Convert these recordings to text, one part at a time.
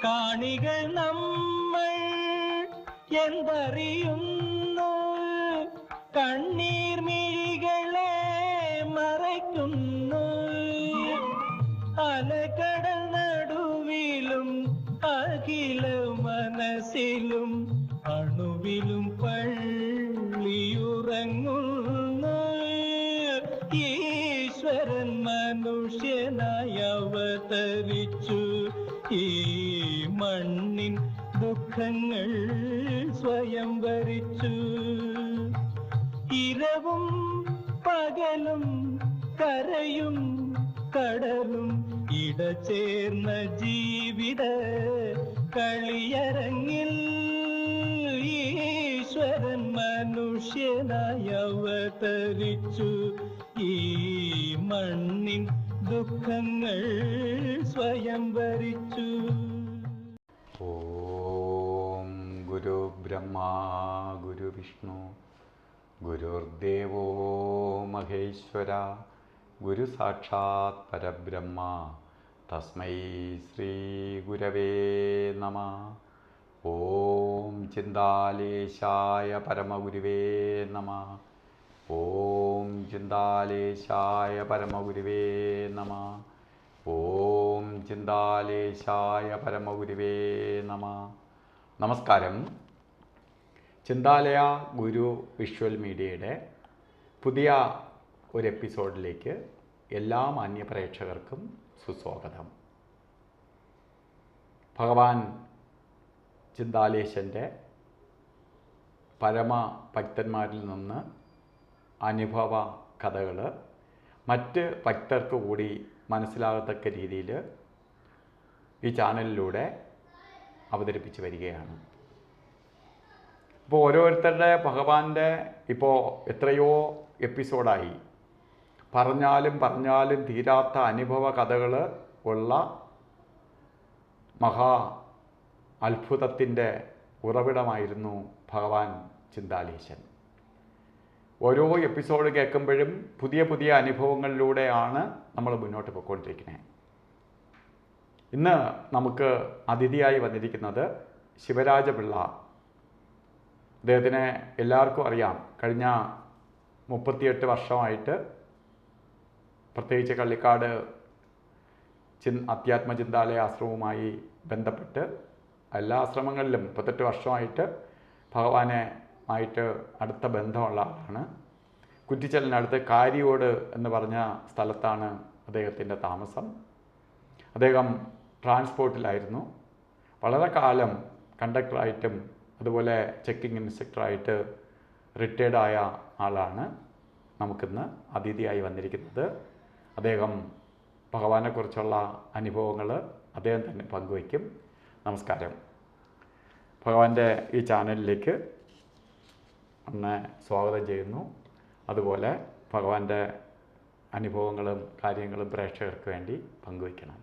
കാണികൾ നമ്മൾ എന്തറിയുന്നു, കണ്ണീർ മിഴികളെ മറയ്ക്കുന്നു. അലകടൽ നടുവിലും അഖില മനസ്സിലും അണുവിലും പള്ളിയുറങ്ങുന്നു. ഈശ്വരൻ മനുഷ്യനായി അവതരിച്ചു, ഈ മണ്ണിൻ ദുഃഖങ്ങൾ സ്വയം വരിച്ചു. ഇരവും പകലും കരയും കടലും ഇടചേർന്ന ജീവിത കളിയരങ്ങിൽ ഈശ്വരൻ മനുഷ്യനായി അവതരിച്ചു, ഈ മണ്ണിൻ ദുഃഖങ്ങൾ സ്വയം വരിച്ചു. ഓം ഗുരു ബ്രഹ്മ ഗുരു വിഷ്ണു ഗുരുർദേവോ മഹേശ്വര ഗുരു സാക്ഷാത് പരബ്രഹ്മ തസ്മൈ ശ്രീ ഗുരവേ നമഃ. ഓം ചിന്താലേശായ പരമഗുരുവേ നമഃ. ഓം ചിന്താലേശായ പരമഗുരുവേ നമഃ. ഓം ചിന്താലേശായ പരമഗുരുവേ നമഃ. നമസ്കാരം. ചിന്താലയ ഗുരു വിഷ്വൽ മീഡിയയുടെ പുതിയ ഒരു എപ്പിസോഡിലേക്ക് എല്ലാ മാന്യപ്രേക്ഷകർക്കും സുസ്വാഗതം. ഭഗവാൻ ചിന്താലേശൻ്റെ പരമഭക്തന്മാരിൽ നിന്ന് അനുഭവ കഥകൾ മറ്റ് ഭക്തർക്ക് കൂടി മനസ്സിലാകത്തക്ക രീതിയിൽ ഈ ചാനലിലൂടെ അവതരിപ്പിച്ച് വരികയാണ്. ഇപ്പോൾ ഓരോരുത്തരുടെ ഭഗവാന്റെ ഇപ്പോൾ എത്രയോ എപ്പിസോഡായി പറഞ്ഞാലും തീരാത്ത അനുഭവ കഥകൾ ഉള്ള മഹാ അത്ഭുതത്തിൻ്റെ ഉറവിടമായിരുന്നു ഭഗവാൻ ചിന്താലേശൻ. ഓരോ എപ്പിസോഡ് കേൾക്കുമ്പോഴും പുതിയ പുതിയ അനുഭവങ്ങളിലൂടെയാണ് നമ്മൾ മുന്നോട്ട് പോയിക്കൊണ്ടിരിക്കുന്നത്. ഇന്ന് നമുക്ക് അതിഥിയായി വന്നിരിക്കുന്നത് ശിവരാജപിള്ള. അദ്ദേഹത്തിനെ എല്ലാവർക്കും അറിയാം. കഴിഞ്ഞ 38 വർഷമായിട്ട് പ്രത്യേകിച്ച് കള്ളിക്കാട് അധ്യാത്മചിന്താലയ ആശ്രമവുമായി ബന്ധപ്പെട്ട് എല്ലാ ആശ്രമങ്ങളിലും 38 വർഷമായിട്ട് ഭഗവാനുമായിട്ട് അടുത്ത ബന്ധമുള്ള ആളാണ്. കുറ്റിച്ചലിനടുത്ത് കാരിയോട് എന്ന് പറഞ്ഞ സ്ഥലത്താണ് അദ്ദേഹത്തിൻ്റെ താമസം. അദ്ദേഹം ട്രാൻസ്പോർട്ടിലായിരുന്നു. വളരെ കാലം കണ്ടക്ടറായിട്ടും അതുപോലെ ചെക്കിംഗ് ഇൻസ്പെക്ടറായിട്ട് റിട്ടയർഡായ ആളാണ് നമുക്കിന്ന് അതിഥിയായി വന്നിരിക്കുന്നത്. അദ്ദേഹം ഭഗവാനെക്കുറിച്ചുള്ള അനുഭവങ്ങൾ അദ്ദേഹം തന്നെ പങ്കുവയ്ക്കും. നമസ്കാരം. ഭഗവാന്റെ ഈ ചാനലിലേക്ക് എന്നെ സ്വാഗതം ചെയ്യുന്നു. അതുപോലെ ഭഗവാന്റെ അനുഭവങ്ങളും കാര്യങ്ങളും പ്രേക്ഷകർക്ക് വേണ്ടി പങ്കുവയ്ക്കണം.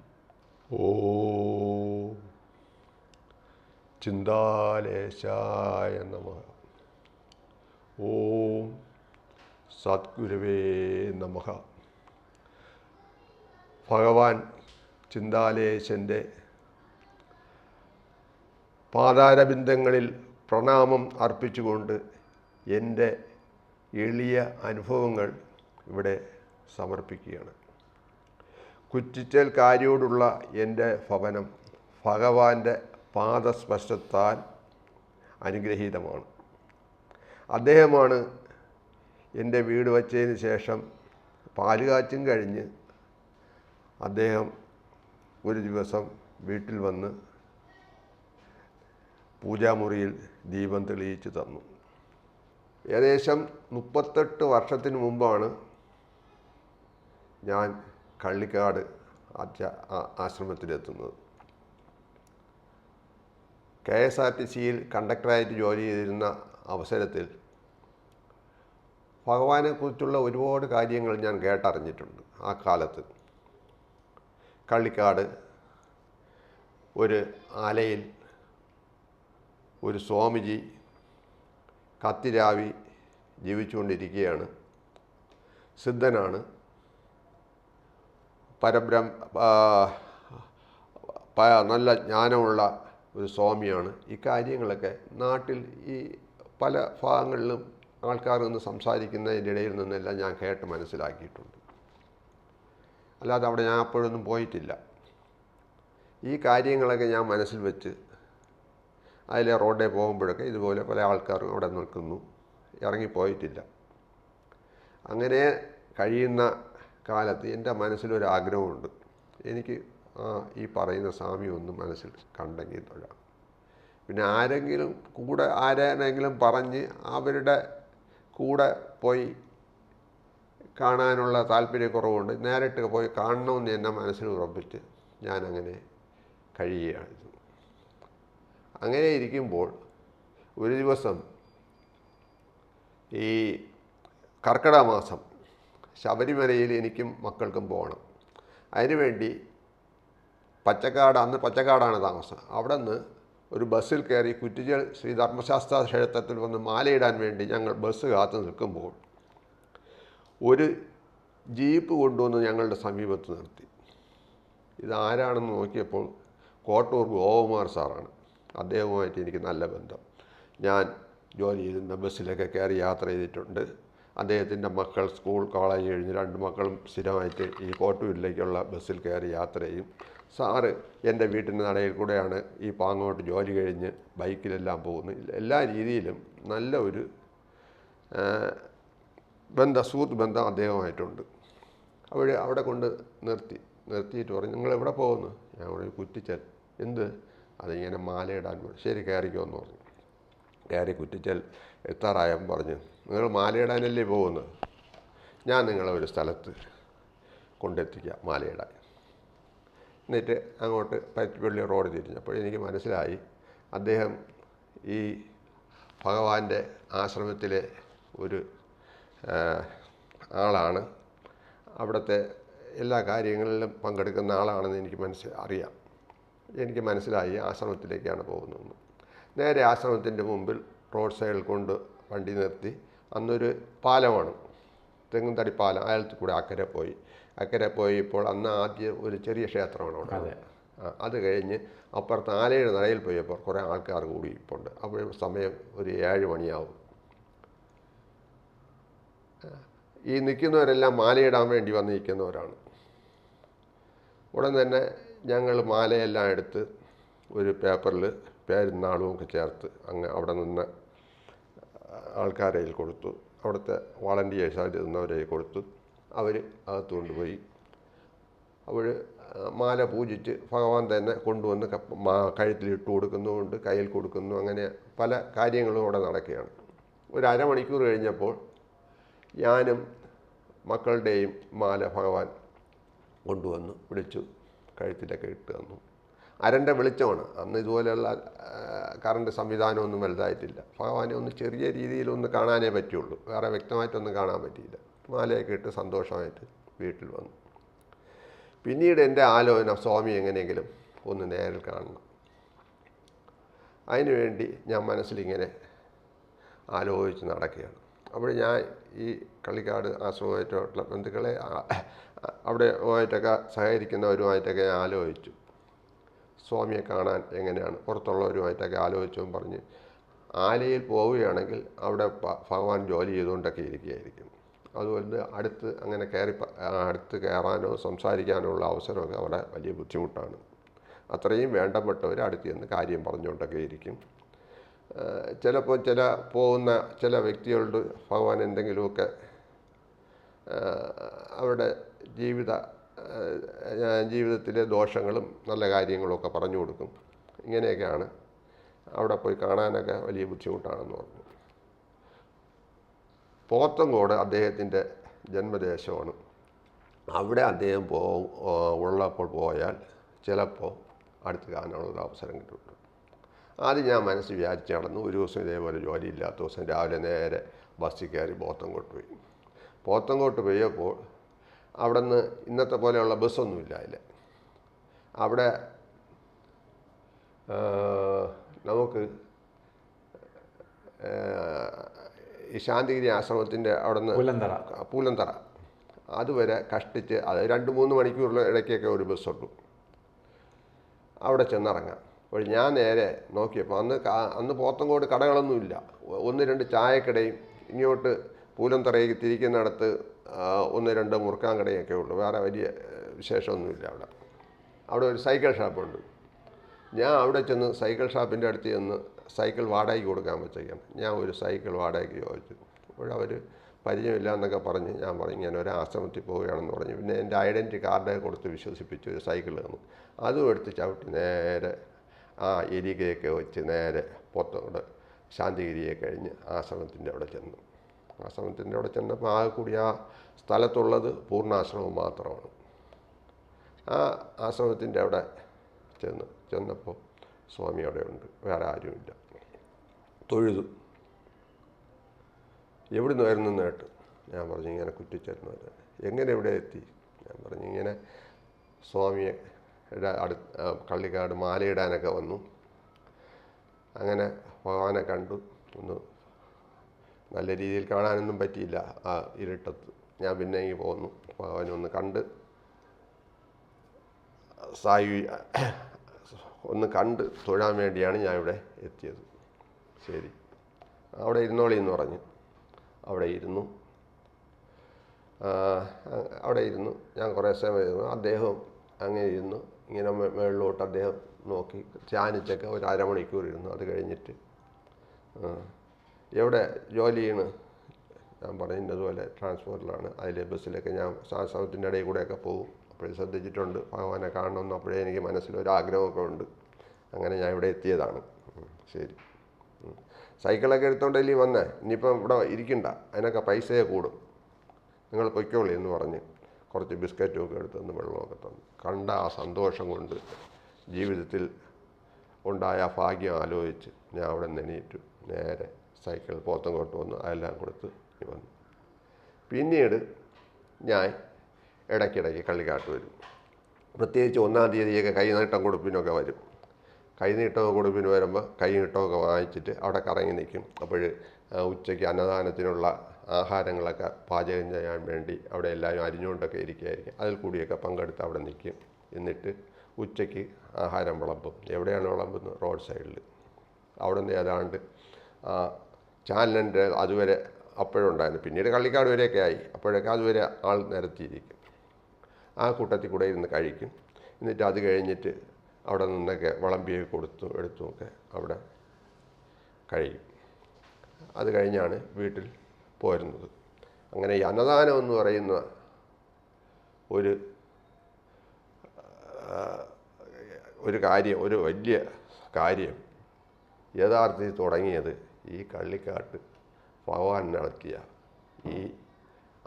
ഓം ചിന്താലേശായ നമഃ. ഓം സദ്ഗുരുവേ നമഃ. ഭഗവാൻ ചിന്താലേശൻ്റെ പാതാരബിന്ദങ്ങളിൽ പ്രണാമം അർപ്പിച്ചുകൊണ്ട് എൻ്റെ എളിയ അനുഭവങ്ങൾ ഇവിടെ സമർപ്പിക്കുകയാണ്. കുറ്റിച്ചൽ കാരിയോടുള്ള എൻ്റെ ഭവനം ഭഗവാന്റെ പാദസ്പർശത്താൽ അനുഗ്രഹീതമാണ്. അദ്ദേഹമാണ് എൻ്റെ വീട് വച്ചതിന് ശേഷം പാലുകാച്ചും കഴിഞ്ഞ് അദ്ദേഹം ഒരു ദിവസം വീട്ടിൽ വന്ന് പൂജാമുറിയിൽ ദീപം തെളിയിച്ചു തന്നു. ഏകദേശം 38 വർഷത്തിന് മുമ്പാണ് ഞാൻ കള്ളിക്കാട് ആശ്രമത്തിലെത്തുന്നത്. KSRTCയിൽ കണ്ടക്ടറായിട്ട് ജോലി ചെയ്തിരുന്ന അവസരത്തിൽ ഭഗവാനെക്കുറിച്ചുള്ള ഒരുപാട് കാര്യങ്ങൾ ഞാൻ കേട്ടറിഞ്ഞിട്ടുണ്ട്. ആ കാലത്ത് കള്ളിക്കാട് ഒരു ആലയിൽ ഒരു സ്വാമിജി കത്തിരാവി ജീവിച്ചുകൊണ്ടിരിക്കുകയാണ്. സിദ്ധനാണ്, നല്ല ജ്ഞാനമുള്ള ഒരു സ്വാമിയാണ്. ഈ കാര്യങ്ങളൊക്കെ നാട്ടിൽ ഈ പല ഭാഗങ്ങളിലും ആൾക്കാർ നിന്ന് സംസാരിക്കുന്നതിൻ്റെ ഇടയിൽ നിന്നെല്ലാം ഞാൻ കേട്ട് മനസ്സിലാക്കിയിട്ടുണ്ട്. അല്ലാതെ അവിടെ ഞാൻ അപ്പോഴൊന്നും പോയിട്ടില്ല. ഈ കാര്യങ്ങളൊക്കെ ഞാൻ മനസ്സിൽ വെച്ച് അതിലെ റോഡിൽ പോകുമ്പോഴൊക്കെ ഇതുപോലെ പല ആൾക്കാരും അവിടെ നിൽക്കുന്നു, ഇറങ്ങിപ്പോയിട്ടില്ല. അങ്ങനെ കഴിയുന്ന കാലത്ത് എൻ്റെ മനസ്സിലൊരാഗ്രഹമുണ്ട്, എനിക്ക് ഈ പറയുന്ന സ്വാമി ഒന്ന് മനസ്സിൽ കണ്ടെങ്കിൽ തൊഴാം. പിന്നെ ആരെങ്കിലും പറഞ്ഞ് അവരുടെ കൂടെ പോയി കാണാനുള്ള താല്പര്യക്കുറവുണ്ട്. നേരിട്ട് പോയി കാണണമെന്ന് എൻ്റെ മനസ്സിൽ ഉറപ്പിച്ച് ഞാനങ്ങനെ കഴിയുകയായിരുന്നു. അങ്ങനെ ഇരിക്കുമ്പോൾ ഒരു ദിവസം ഈ കർക്കിടക മാസം ശബരിമലയിൽ എനിക്കും മക്കൾക്കും പോകണം. അതിനുവേണ്ടി അന്ന് പച്ചക്കാടാണ് താമസം. അവിടെ നിന്ന് ഒരു ബസ്സിൽ കയറി കുറ്റിച്ചൽ ശ്രീ ധർമ്മശാസ്ത്ര ക്ഷേത്രത്തിൽ വന്ന് മാലയിടാൻ വേണ്ടി ഞങ്ങൾ ബസ് കാത്തു നിൽക്കുമ്പോൾ ഒരു ജീപ്പ് കൊണ്ടുവന്ന് ഞങ്ങളുടെ സമീപത്ത് നിർത്തി. ഇതാരാണെന്ന് നോക്കിയപ്പോൾ കോട്ടൂർ ഗോപകുമാർ സാറാണ്. അദ്ദേഹവുമായിട്ട് എനിക്ക് നല്ല ബന്ധം. ഞാൻ ജോലി ചെയ്തിരുന്ന ബസ്സിലൊക്കെ കയറി യാത്ര ചെയ്തിട്ടുണ്ട്. അദ്ദേഹത്തിൻ്റെ മക്കൾ സ്കൂൾ കോളേജ് കഴിഞ്ഞ് 2 മക്കളും സ്ഥിരമായിട്ട് ഈ കോട്ടൂരിലേക്കുള്ള ബസ്സിൽ കയറി യാത്ര ചെയ്യും. സാറ് എൻ്റെ വീട്ടിൻ്റെ നടയിൽ കൂടെയാണ് ഈ പാങ്ങോട്ട് ജോലി കഴിഞ്ഞ് ബൈക്കിലെല്ലാം പോകുന്നത്. എല്ലാ രീതിയിലും നല്ല ഒരു സുഹൃത്ത് ബന്ധം അദ്ദേഹമായിട്ടുണ്ട്. അവിടെ കൊണ്ട് നിർത്തിയിട്ട് പറഞ്ഞു, നിങ്ങളെവിടെ പോകുന്നു? ഞാൻ പറഞ്ഞു, കുറ്റിച്ചൽ. എന്ത്? അതിങ്ങനെ മാലയിടാൻ പോയി. ശരി, കയറിക്കോന്ന് പറഞ്ഞു. കയറി കുറ്റിച്ചൽ എത്താറായപ്പോൾ പറഞ്ഞു, നിങ്ങൾ മാലയിടാനല്ലേ പോകുന്നത്, ഞാൻ നിങ്ങളെ ഒരു സ്ഥലത്ത് കൊണ്ടെത്തിക്കാം മാലയിടാൻ. എന്നിട്ട് അങ്ങോട്ട് പരുത്തിപ്പള്ളി റോഡ് തിരിഞ്ഞപ്പോൾ എനിക്ക് മനസ്സിലായി അദ്ദേഹം ഈ ഭഗവാന്റെ ആശ്രമത്തിലെ ഒരു ആളാണ്, അവിടുത്തെ എല്ലാ കാര്യങ്ങളിലും പങ്കെടുക്കുന്ന ആളാണെന്ന് എനിക്ക് മനസ്സിലായി ആശ്രമത്തിലേക്കാണ് പോകുന്നതെന്ന്. നേരെ ആശ്രമത്തിൻ്റെ മുമ്പിൽ റോഡ് സൈഡിൽ കൊണ്ട് വണ്ടി നിർത്തി. അന്നൊരു പാലമാണ്, തെങ്ങും തടി പാലം. അയാളത്തിൽ കൂടെ അക്കരെ പോയി ഇപ്പോൾ അന്ന് ആദ്യം ഒരു ചെറിയ ക്ഷേത്രമാണ് അവിടെ. അത് കഴിഞ്ഞ് അപ്പുറത്ത് ആലയുടെ നടയിൽ പോയപ്പോൾ കുറേ ആൾക്കാർ കൂടിയിട്ടുണ്ട്. അപ്പോൾ സമയം ഒരു 7 മണിയാവും. ഈ നിൽക്കുന്നവരെല്ലാം മാലയിടാൻ വേണ്ടി വന്നിരിക്കുന്നവരാണ്. ഉടൻ തന്നെ ഞങ്ങൾ മാലയെല്ലാം എടുത്ത് ഒരു പേപ്പറിൽ പേരും നാളും ഒക്കെ ചേർത്ത് അവിടെ നിന്ന് ആൾക്കാരെ കൊടുത്തു. അവിടുത്തെ വളണ്ടിയേഴ്സായിട്ട് നിന്നവരെ കൊടുത്തു. അവർ അകത്ത് കൊണ്ടുപോയി അവർ മാല പൂജിച്ച് ഭഗവാൻ തന്നെ കൊണ്ടുവന്ന് കഴുത്തിലിട്ട് കൊടുക്കുന്നുമുണ്ട്, കയ്യിൽ കൊടുക്കുന്നു. അങ്ങനെ പല കാര്യങ്ങളും അവിടെ നടക്കുകയാണ്. ഒരു അരമണിക്കൂർ കഴിഞ്ഞപ്പോൾ ഞാനും മക്കളുടെയും മാല ഭഗവാൻ കൊണ്ടുവന്ന് വിളിച്ചു കഴുത്തിലൊക്കെ ഇട്ട് തന്നു. അരൻ്റെ വെളിച്ചമാണ്. അന്ന് ഇതുപോലെയുള്ള കറണ്ട് സംവിധാനമൊന്നും വലുതായിട്ടില്ല. ഭഗവാനെ ഒന്ന് ചെറിയ രീതിയിലൊന്ന് കാണാനേ പറ്റുള്ളൂ, വേറെ വ്യക്തമായിട്ടൊന്നും കാണാൻ പറ്റിയില്ല. മാലയൊക്കെ ഇട്ട് സന്തോഷമായിട്ട് വീട്ടിൽ വന്നു. പിന്നീട് എൻ്റെ ആലോചന സ്വാമി എങ്ങനെയെങ്കിലും ഒന്ന് നേരിൽ കാണണം. അതിനുവേണ്ടി ഞാൻ മനസ്സിലിങ്ങനെ ആലോചിച്ച് നടക്കുകയാണ്. അപ്പോൾ ഞാൻ ഈ കളിക്കാട് ആശ്രമമായിട്ടുള്ള ബന്ധുക്കളെ അവിടെയുമായിട്ടൊക്കെ സഹകരിക്കുന്നവരുമായിട്ടൊക്കെ ഞാൻ ആലോചിച്ചു, സ്വാമിയെ കാണാൻ എങ്ങനെയാണ്. പുറത്തുള്ളവരുമായിട്ടൊക്കെ ആലോചിച്ചും പറഞ്ഞ് ആലയിൽ പോവുകയാണെങ്കിൽ അവിടെ ഭഗവാൻ ജോലി ചെയ്തുകൊണ്ടൊക്കെ ഇരിക്കുകയായിരിക്കും. അതുപോലെ അടുത്ത് കയറാനോ സംസാരിക്കാനോ ഉള്ള അവസരമൊക്കെ അവിടെ വലിയ ബുദ്ധിമുട്ടാണ്. അത്രയും വേണ്ടപ്പെട്ടവർ അടുത്ത് ചെന്ന് കാര്യം പറഞ്ഞുകൊണ്ടൊക്കെ ഇരിക്കും. ചിലപ്പോൾ പോകുന്ന ചില വ്യക്തികളുടെ ഭഗവാൻ എന്തെങ്കിലുമൊക്കെ അവരുടെ ജീവിതത്തിലെ ദോഷങ്ങളും നല്ല കാര്യങ്ങളുമൊക്കെ പറഞ്ഞു കൊടുക്കും. ഇങ്ങനെയൊക്കെയാണ്. അവിടെ പോയി കാണാനൊക്കെ വലിയ ബുദ്ധിമുട്ടാണെന്ന് പറഞ്ഞു. പോത്തങ്കോട് അദ്ദേഹത്തിൻ്റെ ജന്മദേശമാണ്. അവിടെ അദ്ദേഹം ഉള്ളപ്പോൾ പോയാൽ ചിലപ്പോൾ അടുത്ത് കാണാനുള്ള അവസരം കിട്ടും. ആദ്യം ഞാൻ മനസ്സിൽ വിചാരിച്ച് നടന്നു. ഒരു ദിവസം ഇതേപോലെ ജോലിയില്ലാത്ത ദിവസം രാവിലെ നേരെ ബസ്സിൽ കയറി പോത്തങ്കോട്ട് പോയപ്പോൾ അവിടെ നിന്ന് ഇന്നത്തെ പോലെയുള്ള ബസ്സൊന്നുമില്ല. അവിടെ നമുക്ക് ഈ ശാന്തിഗിരി ആശ്രമത്തിൻ്റെ അവിടെ നിന്ന് പൂലന്തറ അതുവരെ കഷ്ടിച്ച്, അത് 2-3 മണിക്കൂറിൽ ഇടയ്ക്കൊക്കെ ഒരു ബസ്സുള്ളൂ. അവിടെ ചെന്നിറങ്ങാം. അപ്പോൾ ഞാൻ നേരെ നോക്കിയപ്പോൾ അന്ന് പോത്തങ്കോട് കടകളൊന്നുമില്ല. 1-2 ചായക്കടയും ഇങ്ങോട്ട് പൂലംതറയ്ക്ക് തിരിക്കുന്നിടത്ത് 1-2 മുറുക്കാൻ കടയൊക്കെ ഉള്ളൂ. വേറെ വലിയ വിശേഷമൊന്നുമില്ല അവിടെ ഒരു സൈക്കിൾ ഷാപ്പുണ്ട്. ഞാൻ അവിടെ ചെന്ന് സൈക്കിൾ ഷാപ്പിൻ്റെ അടുത്ത് ചെന്ന് സൈക്കിൾ വാടകയ്ക്ക് കൊടുക്കാൻ വെച്ചേക്കാണ്. ഞാൻ ഒരു സൈക്കിൾ വാടകയ്ക്ക് ചോദിച്ചു. അപ്പോഴവർ പരിചയമില്ല എന്നൊക്കെ പറഞ്ഞ് ഞാൻ പറഞ്ഞു ഇങ്ങനെ ഒരു ആശ്രമത്തിൽ പോവുകയാണെന്ന് പറഞ്ഞു. പിന്നെ എൻ്റെ ഐഡൻറ്റിറ്റി കാർഡ് കൊടുത്ത് വിശ്വസിപ്പിച്ച് ഒരു സൈക്കിൾ തന്നു. അതും എടുത്ത് ചവിട്ടി നേരെ എരികയൊക്കെ വെച്ച് നേരെ പോത്തങ്കോട് ശാന്തിഗിരിയെ കഴിഞ്ഞ് ആശ്രമത്തിൻ്റെ അവിടെ ചെന്നു. ആശ്രമത്തിൻ്റെ അവിടെ ചെന്നപ്പോൾ ആകെ കൂടി ആ സ്ഥലത്തുള്ളത് പൂർണ്ണാശ്രമം മാത്രമാണ്. ആ ആശ്രമത്തിൻ്റെ അവിടെ ചെന്നപ്പോൾ സ്വാമി അവിടെ ഉണ്ട്, വേറെ ആരുമില്ല. തൊഴുതു. എവിടുന്ന് വരുന്നു കേട്ടു. ഞാൻ പറഞ്ഞു ഇങ്ങനെ കുറ്റിച്ചേരുന്നത്. എങ്ങനെ ഇവിടെ എത്തി? ഞാൻ പറഞ്ഞു ഇങ്ങനെ സ്വാമിയുടെ കള്ളിക്കാട് മാലയിടാനൊക്കെ വന്നു. അങ്ങനെ ഭഗവാനെ കണ്ടു. ഒന്ന് നല്ല രീതിയിൽ കാണാനൊന്നും പറ്റിയില്ല ആ ഇരുട്ടത്ത്. ഞാൻ പിന്നെ ഇങ്ങ് പോന്നു. ഭഗവാനെ ഒന്ന് കണ്ട് ഒന്ന് കണ്ട് തൊഴാൻ വേണ്ടിയാണ് ഞാൻ ഇവിടെ എത്തിയത്. ശരി, അവിടെ ഇരുന്നോളി എന്ന് പറഞ്ഞു. അവിടെ ഇരുന്നു. ഞാൻ കുറേ സമയം ഇരുന്നു. അദ്ദേഹം അങ്ങനെ ഇരുന്നു. ഇങ്ങനെ മുകളിലോട്ട് അദ്ദേഹം നോക്കി ധ്യാനിച്ചൊക്കെ ഒരു അരമണിക്കൂർ ഇരുന്നു. അത് കഴിഞ്ഞിട്ട് എവിടെ ജോലി ചെയ്യണ്? ഞാൻ പറഞ്ഞതുപോലെ ട്രാൻസ്പോർട്ടിലാണ്. അതിലെ ബസ്സിലൊക്കെ ഞാൻ ആശ്രമത്തിൻ്റെ ഇടയിൽ കൂടെയൊക്കെ പോകും. അപ്പോഴും ശ്രദ്ധിച്ചിട്ടുണ്ട് ഭഗവാനെ കാണണമെന്ന്. അപ്പോഴേ എനിക്ക് മനസ്സിലൊരാഗ്രഹമൊക്കെ ഉണ്ട്. അങ്ങനെ ഞാൻ ഇവിടെ എത്തിയതാണ്. ശരി, സൈക്കിളൊക്കെ എടുത്തോണ്ടല്ലേ വന്നേ, ഇനിയിപ്പം ഇവിടെ ഇരിക്കണ്ട, അതിനൊക്കെ പൈസയെ കൂടും, നിങ്ങൾ പൊയ്ക്കോളി എന്ന് പറഞ്ഞ് കുറച്ച് ബിസ്ക്കറ്റും ഒക്കെ എടുത്തുനിന്ന് വെള്ളമൊക്കെ തന്നു. കണ്ട ആ സന്തോഷം കൊണ്ട് ജീവിതത്തിൽ ഉണ്ടായ ഭാഗ്യം ആലോചിച്ച് ഞാൻ അവിടെ എണീറ്റു. നേരെ സൈക്കിൾ പോത്തങ്കോട്ട് വന്ന് അതെല്ലാം കൊടുത്ത് വന്നു. പിന്നീട് ഞാൻ ഇടയ്ക്കിടയ്ക്ക് കള്ളിക്കാട്ട് വരും. പ്രത്യേകിച്ച് 1-ാം തീയതിയൊക്കെ കൈനീട്ടം കൊടുപ്പിനൊക്കെ വരും. കൈനീട്ടം കൊടുപ്പിന് വരുമ്പോൾ കൈനീട്ടമൊക്കെ വാങ്ങിച്ചിട്ട് അവിടെ കറങ്ങി നിൽക്കും. അപ്പോൾ ഉച്ചയ്ക്ക് അന്നദാനത്തിനുള്ള ആഹാരങ്ങളൊക്കെ പാചകം ചെയ്യാൻ വേണ്ടി അവിടെ എല്ലാവരും അരിഞ്ഞുകൊണ്ടൊക്കെ ഇരിക്കുകയായിരിക്കും. അതിൽ കൂടിയൊക്കെ പങ്കെടുത്ത് അവിടെ നിൽക്കും. എന്നിട്ട് ഉച്ചയ്ക്ക് ആഹാരം വിളമ്പും. എവിടെയാണ് വിളമ്പുന്നത്? റോഡ് സൈഡിൽ. അവിടെ നിന്ന് ഏതാണ്ട് ചാനലിൻ്റെ അതുവരെ അപ്പോഴുണ്ടായിരുന്നു. പിന്നീട് കള്ളിക്കാട് വരെയൊക്കെ ആയി. അപ്പോഴൊക്കെ അതുവരെ ആൾ നിരത്തിയിരിക്കും. ആ കൂട്ടത്തിൽ കൂടെ ഇരുന്ന് കഴിക്കും. എന്നിട്ട് അത് കഴിഞ്ഞിട്ട് അവിടെ നിന്നൊക്കെ വിളമ്പിയൊക്കെ എടുത്തുമൊക്കെ അവിടെ കഴിയും. അത് കഴിഞ്ഞാണ് വീട്ടിൽ പോരുന്നത്. അങ്ങനെ ഈ അന്നദാനം എന്ന് പറയുന്ന ഒരു കാര്യം, ഒരു വലിയ കാര്യം യഥാർത്ഥത്തിൽ തുടങ്ങിയത് ഈ കള്ളിക്കാട്ട് ഭഗവാൻ നടത്തിയ ഈ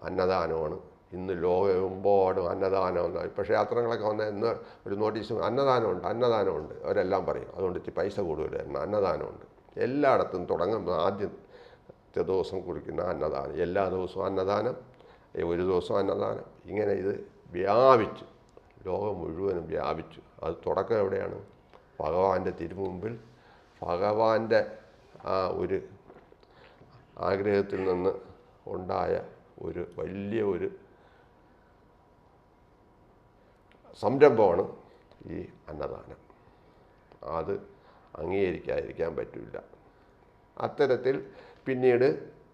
അന്നദാനമാണ്. ഇന്ന് ലോകമെമ്പാടും അന്നദാനമെന്നായി. ഇപ്പോൾ ക്ഷേത്രങ്ങളൊക്കെ വന്ന ഇന്ന് ഒരു നോട്ടീസ് അന്നദാനമുണ്ട് അവരെല്ലാം പറയും. അതുകൊണ്ട് ഇച്ചിരി പൈസ കൂടുതലായിരുന്നു. അന്നദാനമുണ്ട് എല്ലായിടത്തും. തുടങ്ങുമ്പോൾ ആദ്യത്തെ ദിവസം കുറിക്കുന്ന അന്നദാനം, എല്ലാ ദിവസവും അന്നദാനം, ഒരു ദിവസം അന്നദാനം, ഇങ്ങനെ ഇത് വ്യാപിച്ചു, ലോകം മുഴുവനും വ്യാപിച്ചു. അത് തുടക്കം എവിടെയാണ്? ഭഗവാന്റെ തിരുമുമ്പിൽ ഭഗവാന്റെ ആ ഒരു ആഗ്രഹത്തിൽ നിന്ന് ഉണ്ടായ ഒരു വലിയ ഒരു സംരംഭമാണ് ഈ അന്നദാനം. അത് അംഗീകരിക്കാതിരിക്കാൻ പറ്റില്ല. അത്തരത്തിൽ പിന്നീട്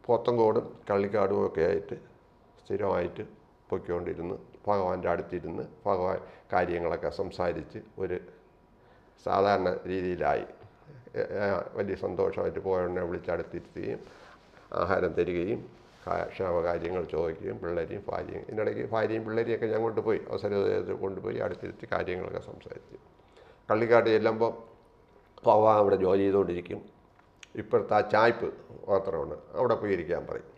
പോത്തങ്കോടും കള്ളിക്കാടും ഒക്കെ ആയിട്ട് സ്ഥിരമായിട്ട് പൊയ്ക്കൊണ്ടിരുന്ന് ഭഗവാന്റെ അടുത്തിരുന്ന് ഭഗവാൻ കാര്യങ്ങളൊക്കെ സംസാരിച്ച് ഒരു സാധാരണ രീതിയിലായി. വലിയ സന്തോഷമായിട്ട് പോയവനെ വിളിച്ചടുത്തിരുത്തുകയും ആഹാരം തരികയും ക്ഷേമകാര്യങ്ങൾ ചോദിക്കുകയും പിള്ളേരെയും ഭാര്യയും, ഇതിനിടയ്ക്ക് ഭാര്യയും പിള്ളേരെയൊക്കെ ഞാൻ കൊണ്ടുപോയി അവസരം കൊണ്ടുപോയി അടുത്തിരുത്തി കാര്യങ്ങളൊക്കെ സംസാരിച്ച്. കള്ളിക്കാട്ട് ചെല്ലുമ്പോൾ ഭഗവാൻ അവിടെ ജോലി ചെയ്തുകൊണ്ടിരിക്കും. ഇപ്പോഴത്തെ ആ ചായ്പ് മാത്രമാണ്, അവിടെ പോയി ഇരിക്കാൻ പറയും.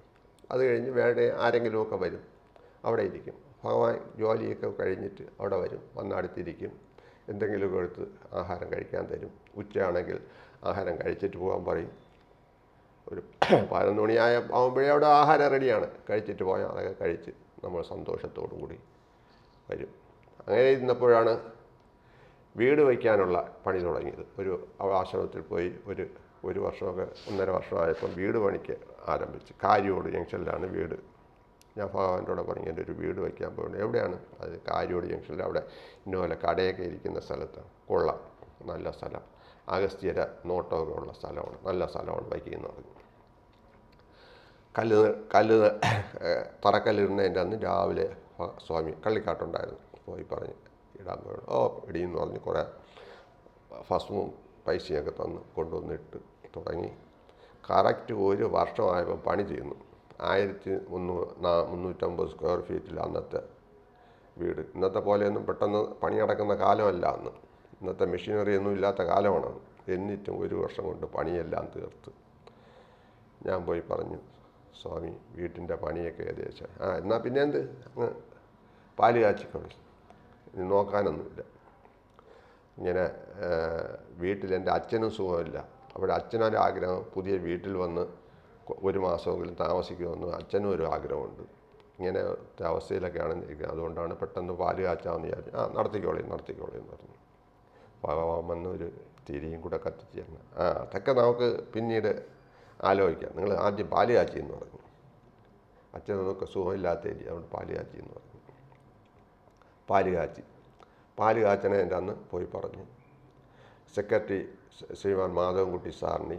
അത് കഴിഞ്ഞ് വേറെ ആരെങ്കിലുമൊക്കെ വരും, അവിടെ ഇരിക്കും. ഭഗവാൻ ജോലിയൊക്കെ കഴിഞ്ഞിട്ട് അവിടെ വരും, വന്ന് അടുത്തിരിക്കും. എന്തെങ്കിലുമൊക്കെ എടുത്ത് ആഹാരം കഴിക്കാൻ തരും. ഉച്ചയാണെങ്കിൽ ആഹാരം കഴിച്ചിട്ട് പോകാൻ പറയും. ഒരു 11 മണിയാകുമ്പോഴേ അവിടെ ആഹാരം റെഡിയാണ്. കഴിച്ചിട്ട് പോയാൽ അതൊക്കെ കഴിച്ച് നമ്മൾ സന്തോഷത്തോടു കൂടി വരും. അങ്ങനെ ഇരുന്നപ്പോഴാണ് വീട് വയ്ക്കാനുള്ള പണി തുടങ്ങിയത്. ഒരു ആശ്രമത്തിൽ പോയി ഒരു വർഷമൊക്കെ 1.5 വർഷമായപ്പം വീട് പണിക്ക് ആരംഭിച്ചു. കാര്യോട് ജംഗ്ഷനിലാണ് വീട്. ഞാൻ ഭഗവാന്റെ കൂടെ പറഞ്ഞു എൻ്റെ ഒരു വീട് വയ്ക്കാൻ പോകുന്നത്. എവിടെയാണ്? അത് കാര്യോട് ജംഗ്ഷനിൽ അവിടെ ഇന്നപോലെ കടയൊക്കെ ഇരിക്കുന്ന സ്ഥലത്ത്. കൊള്ളാം. നല്ല സ്ഥലം, അഗസ്ത്യര നോട്ടമൊക്കെ ഉള്ള സ്ഥലമാണ്, നല്ല സ്ഥലമാണ് വൈക്കിയെന്ന് പറഞ്ഞു. കല്ല് തറക്കല്ലിടുന്നതിൻ്റെ അന്ന് രാവിലെ സ്വാമി കള്ളിക്കാട്ടുണ്ടായിരുന്നു, പോയി പറഞ്ഞ് ഇടാൻ പോയി. ഇടിയെന്ന് പറഞ്ഞ് കുറേ ഭസ്മവും പൈസയൊക്കെ തന്ന് കൊണ്ടുവന്നിട്ട് തുടങ്ങി. കറക്റ്റ് 1 വർഷമായപ്പോൾ പണി ചെയ്യുന്നു. 1350 സ്ക്വയർ ഫീറ്റിൽ അന്നത്തെ വീട്. ഇന്നത്തെ പോലെയൊന്നും പെട്ടെന്ന് പണി നടക്കുന്ന കാലമല്ല അന്ന്, ഇന്നത്തെ മെഷീനറി ഒന്നും ഇല്ലാത്ത കാലമാണ്. എന്നിട്ടും 1 വർഷം കൊണ്ട് പണിയെല്ലാം തീർത്ത്. ഞാൻ പോയി പറഞ്ഞു, സ്വാമി വീട്ടിൻ്റെ പണിയൊക്കെ ഏകദേശം എന്നാൽ പിന്നെ എന്ത്, അങ്ങ് പാല് കാച്ചിക്കൊള്ളി, ഇനി നോക്കാനൊന്നുമില്ല. ഇങ്ങനെ വീട്ടിലെൻ്റെ അച്ഛനും സുഖമില്ല. അവിടെ അച്ഛനൊരു ആഗ്രഹം, പുതിയ വീട്ടിൽ വന്ന് 1 മാസമെങ്കിലും താമസിക്കുമെന്ന് അച്ഛനും ഒരു ആഗ്രഹമുണ്ട്. ഇങ്ങനത്തെ അവസ്ഥയിലൊക്കെയാണ് ഇരിക്കുന്നത്. അതുകൊണ്ടാണ് പെട്ടെന്ന് പാല് കാച്ചാമെന്ന് വിചാരിച്ചു. നടത്തിക്കോളി എന്ന് പറഞ്ഞു. ഭഗവാൻ വന്ന് ഒരു തിരിയും കൂടെ കത്തിച്ച് തരണം. അതൊക്കെ നമുക്ക് പിന്നീട് ആലോചിക്കാം, നിങ്ങൾ ആദ്യം പാല് കാച്ചിയെന്ന് പറഞ്ഞു. അച്ഛനൊക്കെ സുഖമില്ലാത്ത ഏരിയ, അതുകൊണ്ട് പാല് കാച്ചിയെന്ന് പറഞ്ഞു. പാല് കാച്ചണേൻ്റെ അന്ന് പോയി പറഞ്ഞു. സെക്രട്ടറി ശ്രീമാൻ മാധവൻകുട്ടി സാറിനെ,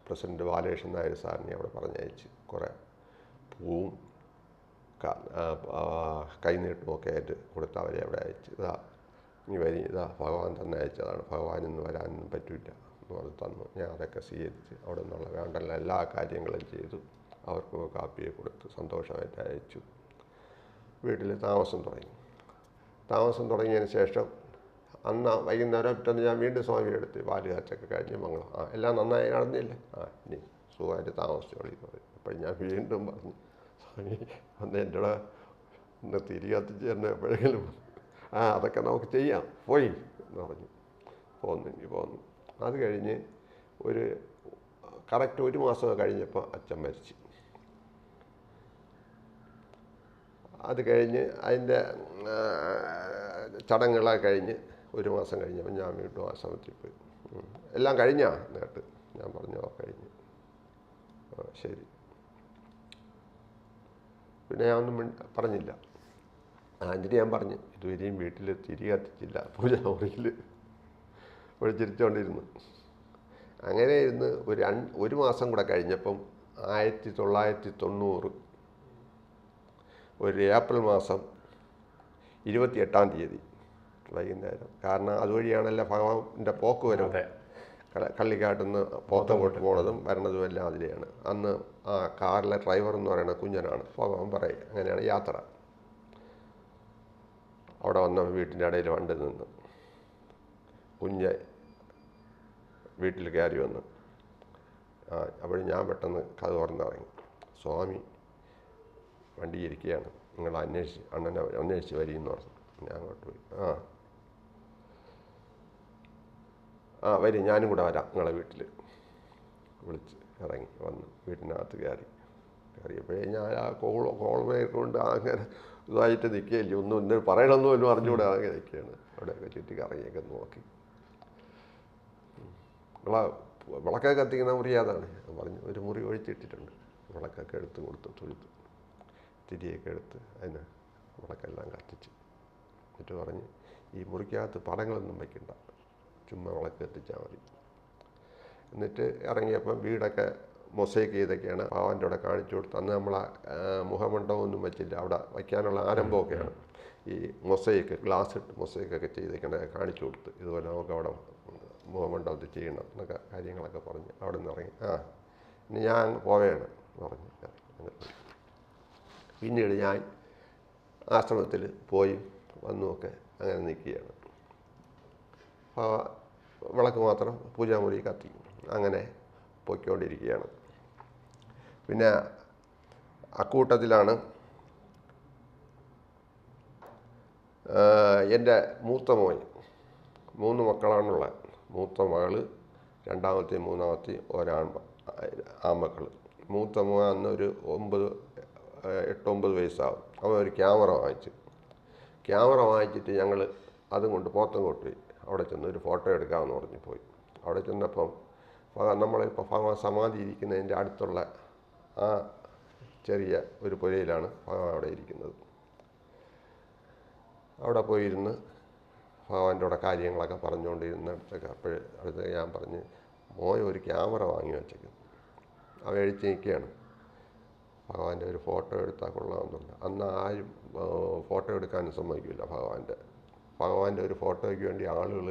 പ്രസിഡന്റ് ബാലകൃഷ്ണൻ നായർ സാറിനെ അവിടെ പറഞ്ഞയച്ച് കുറേ പൂവും കൈനീട്ടുമൊക്കെ ആയിട്ട് കൊടുത്ത് അവരെ അവിടെ അയച്ച്, ഭഗവാൻ തന്നെ അയച്ചതാണ്, ഭഗവാൻ ഇന്ന് വരാനൊന്നും പറ്റില്ല എന്ന് പറഞ്ഞ് തന്നു. ഞാൻ അതൊക്കെ സ്വീകരിച്ച് അവിടെ നിന്നുള്ള വേണ്ടുള്ള എല്ലാ കാര്യങ്ങളും ചെയ്തു. അവർക്ക് കാപ്പിയെ കൊടുത്ത് സന്തോഷമായിട്ട് അയച്ചു. വീട്ടിൽ താമസം തുടങ്ങിയതിന് ശേഷം അന്ന് വൈകുന്നേരം പിറ്റേന്ന് ഞാൻ വീണ്ടും സ്വാമിയുടെ അടുത്ത് പാല് കാച്ചൊക്കെ കഴിഞ്ഞ് മംഗളം എല്ലാം നന്നായി നടന്നില്ലേ, ഇനി സുഖമായിട്ട് താമസിച്ചോളി എന്ന് പറയും. അപ്പോൾ ഞാൻ വീണ്ടും പറഞ്ഞു, സ്വാമി ഒന്ന് എൻ്റെ കൂടെ ഒന്ന് തിരി കത്തിച്ച് തന്നെ എപ്പോഴെങ്കിലും അതൊക്കെ നമുക്ക് ചെയ്യാം, പോയി എന്ന് പറഞ്ഞു. പോന്നു. അത് കഴിഞ്ഞ് കറക്റ്റ് 1 മാസം കഴിഞ്ഞപ്പോൾ അച്ഛൻ മരിച്ചു. അത് കഴിഞ്ഞ് അതിൻ്റെ ചടങ്ങുകളൊക്കെ കഴിഞ്ഞ് 1 മാസം കഴിഞ്ഞപ്പോൾ ഞാൻ വീണ്ടും ആശ്രമത്തിൽ പോയി. എല്ലാം കഴിഞ്ഞാ നേട്ട് ഞാൻ പറഞ്ഞു, കഴിഞ്ഞു, ശരി. പിന്നെ ഞാൻ ഒന്നും പറഞ്ഞില്ല. എന്നിട്ട് ഞാൻ പറഞ്ഞു, ഇതുവരെയും വീട്ടിൽ തിരി കത്തിച്ചില്ല, പൂജാമുറിയിൽ ചിരിച്ചുകൊണ്ടിരുന്നു. അങ്ങനെ ഇരുന്ന് 1 മാസം കൂടെ കഴിഞ്ഞപ്പം 1990 ഏപ്രിൽ മാസം 28-ാം തീയതി വൈകുന്നേരം, കാരണം അതുവഴിയാണല്ലോ ഭഗവാന്റെ പോക്ക് വരും, കള്ളിക്കാട്ടുനിന്ന് പോത്തങ്കോട്ട് പോണതും വരണതും എല്ലാം അതിലെയാണ്. അന്ന് ആ കാറിലെ ഡ്രൈവർ എന്ന് പറയുന്ന കുഞ്ഞനാണ്, ഭഗവാൻ പറയും. അങ്ങനെയാണ് യാത്ര. അവിടെ വന്ന വീട്ടിൻ്റെ ഇടയിൽ വണ്ടി നിന്ന് കുഞ്ഞ് വീട്ടിൽ കയറി വന്ന് അപ്പോൾ ഞാൻ പെട്ടെന്ന് കഥ തുറന്നിറങ്ങി. സ്വാമി വണ്ടി ഇരിക്കുകയാണ്, നിങ്ങൾ അണ്ണനെ അന്വേഷിച്ച് വരിയെന്ന് പറഞ്ഞു. ഞാൻ അങ്ങോട്ട് പോയി. വരും, ഞാനും കൂടെ വരാം നിങ്ങളെ വീട്ടിൽ, വിളിച്ച് ഇറങ്ങി വന്ന് വീട്ടിനകത്ത് കയറിയപ്പോഴേ ഞാൻ ആ കോൾമേ കൊണ്ട് അങ്ങനെ ഇതായിട്ട് നിൽക്കുകയില്ല, ഒന്നും ഇന്ന് പറയണമെന്നും ഒന്നും അറിഞ്ഞുകൂടെ അങ്ങനെ നിൽക്കുകയാണ്. അവിടെയൊക്കെ ചുറ്റി കറങ്ങിയൊക്കെ നോക്കി. വിളക്കൊക്കെ കത്തിക്കുന്ന മുറി അതാണ് പറഞ്ഞു. ഒരു മുറി ഒഴിച്ചിട്ടിട്ടുണ്ട്, വിളക്കൊക്കെ എടുത്ത് കൊടുത്ത് തൊഴുത്ത് തിരിയൊക്കെ എടുത്ത് അതിന് വിളക്കെല്ലാം കത്തിച്ച് എന്നിട്ട് പറഞ്ഞ്, ഈ മുറിക്കകത്ത് പടങ്ങളൊന്നും വയ്ക്കണ്ട, ചുമ്മാ വിളക്ക് കത്തിച്ചാൽ മതി. എന്നിട്ട് ഇറങ്ങിയപ്പം വീടൊക്കെ മൊസൈക്ക് ചെയ്തൊക്കെയാണ് ഭഗവാന്റെ അവിടെ കാണിച്ചു കൊടുത്ത്. അന്ന് നമ്മൾ മുഖമണ്ഡപമൊന്നും വെച്ചില്ല, അവിടെ വയ്ക്കാനുള്ള ആരംഭമൊക്കെയാണ് ഈ മൊസൈക്ക്, ഗ്ലാസ് ഇട്ട് മൊസൈക്കൊക്കെ ചെയ്തൊക്കെ കാണിച്ചു കൊടുത്ത്. ഇതുപോലെ നമുക്ക് അവിടെ മുഖമണ്ഡപത്തിൽ ചെയ്യണം എന്നൊക്കെ കാര്യങ്ങളൊക്കെ പറഞ്ഞ് അവിടെ നിന്ന് ഇറങ്ങി. ഇനി ഞാൻ പോവുകയാണ് പറഞ്ഞ്. പിന്നീട് ഞാൻ ആശ്രമത്തിൽ പോയി വന്നുമൊക്കെ അങ്ങനെ നിൽക്കുകയാണ്. വിളക്ക് മാത്രം പൂജാമുറി കത്തി അങ്ങനെ പൊയ്ക്കൊണ്ടിരിക്കുകയാണ്. പിന്നെ അക്കൂട്ടത്തിലാണ് എൻ്റെ മൂത്ത മോൻ, 3 മക്കളാണുള്ളത്. മൂത്ത മകള്, രണ്ടാമത്തെയും മൂന്നാമത്തെയും ആൺമക്കൾ. മൂത്ത മോൻ അന്ന് ഒരു 8-9 വയസ്സാകും. അവൻ ഒരു ക്യാമറ വാങ്ങിച്ചിട്ട് ഞങ്ങൾ അതും കൊണ്ട് പോത്തങ്കോട്ട് പോയി. അവിടെ ചെന്ന് ഒരു ഫോട്ടോ എടുക്കാമെന്ന് പറഞ്ഞ് പോയി. അവിടെ ചെന്നപ്പം നമ്മളിപ്പോൾ ഭഗവാൻ സമാധി ഇരിക്കുന്നതിൻ്റെ അടുത്തുള്ള ആ ചെറിയ ഒരു പുരയിലാണ് ഭഗവാൻ അവിടെ ഇരിക്കുന്നത്. അവിടെ പോയിരുന്ന് ഭഗവാന്റെ കൂടെ കാര്യങ്ങളൊക്കെ പറഞ്ഞുകൊണ്ടിരുന്നിടത്തൊക്കെ അടുത്തൊക്കെ ഞാൻ പറഞ്ഞ് മോൻ ഒരു ക്യാമറ വാങ്ങി വെച്ചേക്കുന്നു. അവ എഴുതി നിൽക്കുകയാണ്. ഭഗവാന്റെ ഒരു ഫോട്ടോ എടുത്താൽ കൊള്ളാമെന്നുണ്ട്. അന്ന് ആരും ഫോട്ടോ എടുക്കാനും സമ്മതിക്കില്ല. ഭഗവാന്റെ ഒരു ഫോട്ടോയ്ക്ക് വേണ്ടി ആളുകൾ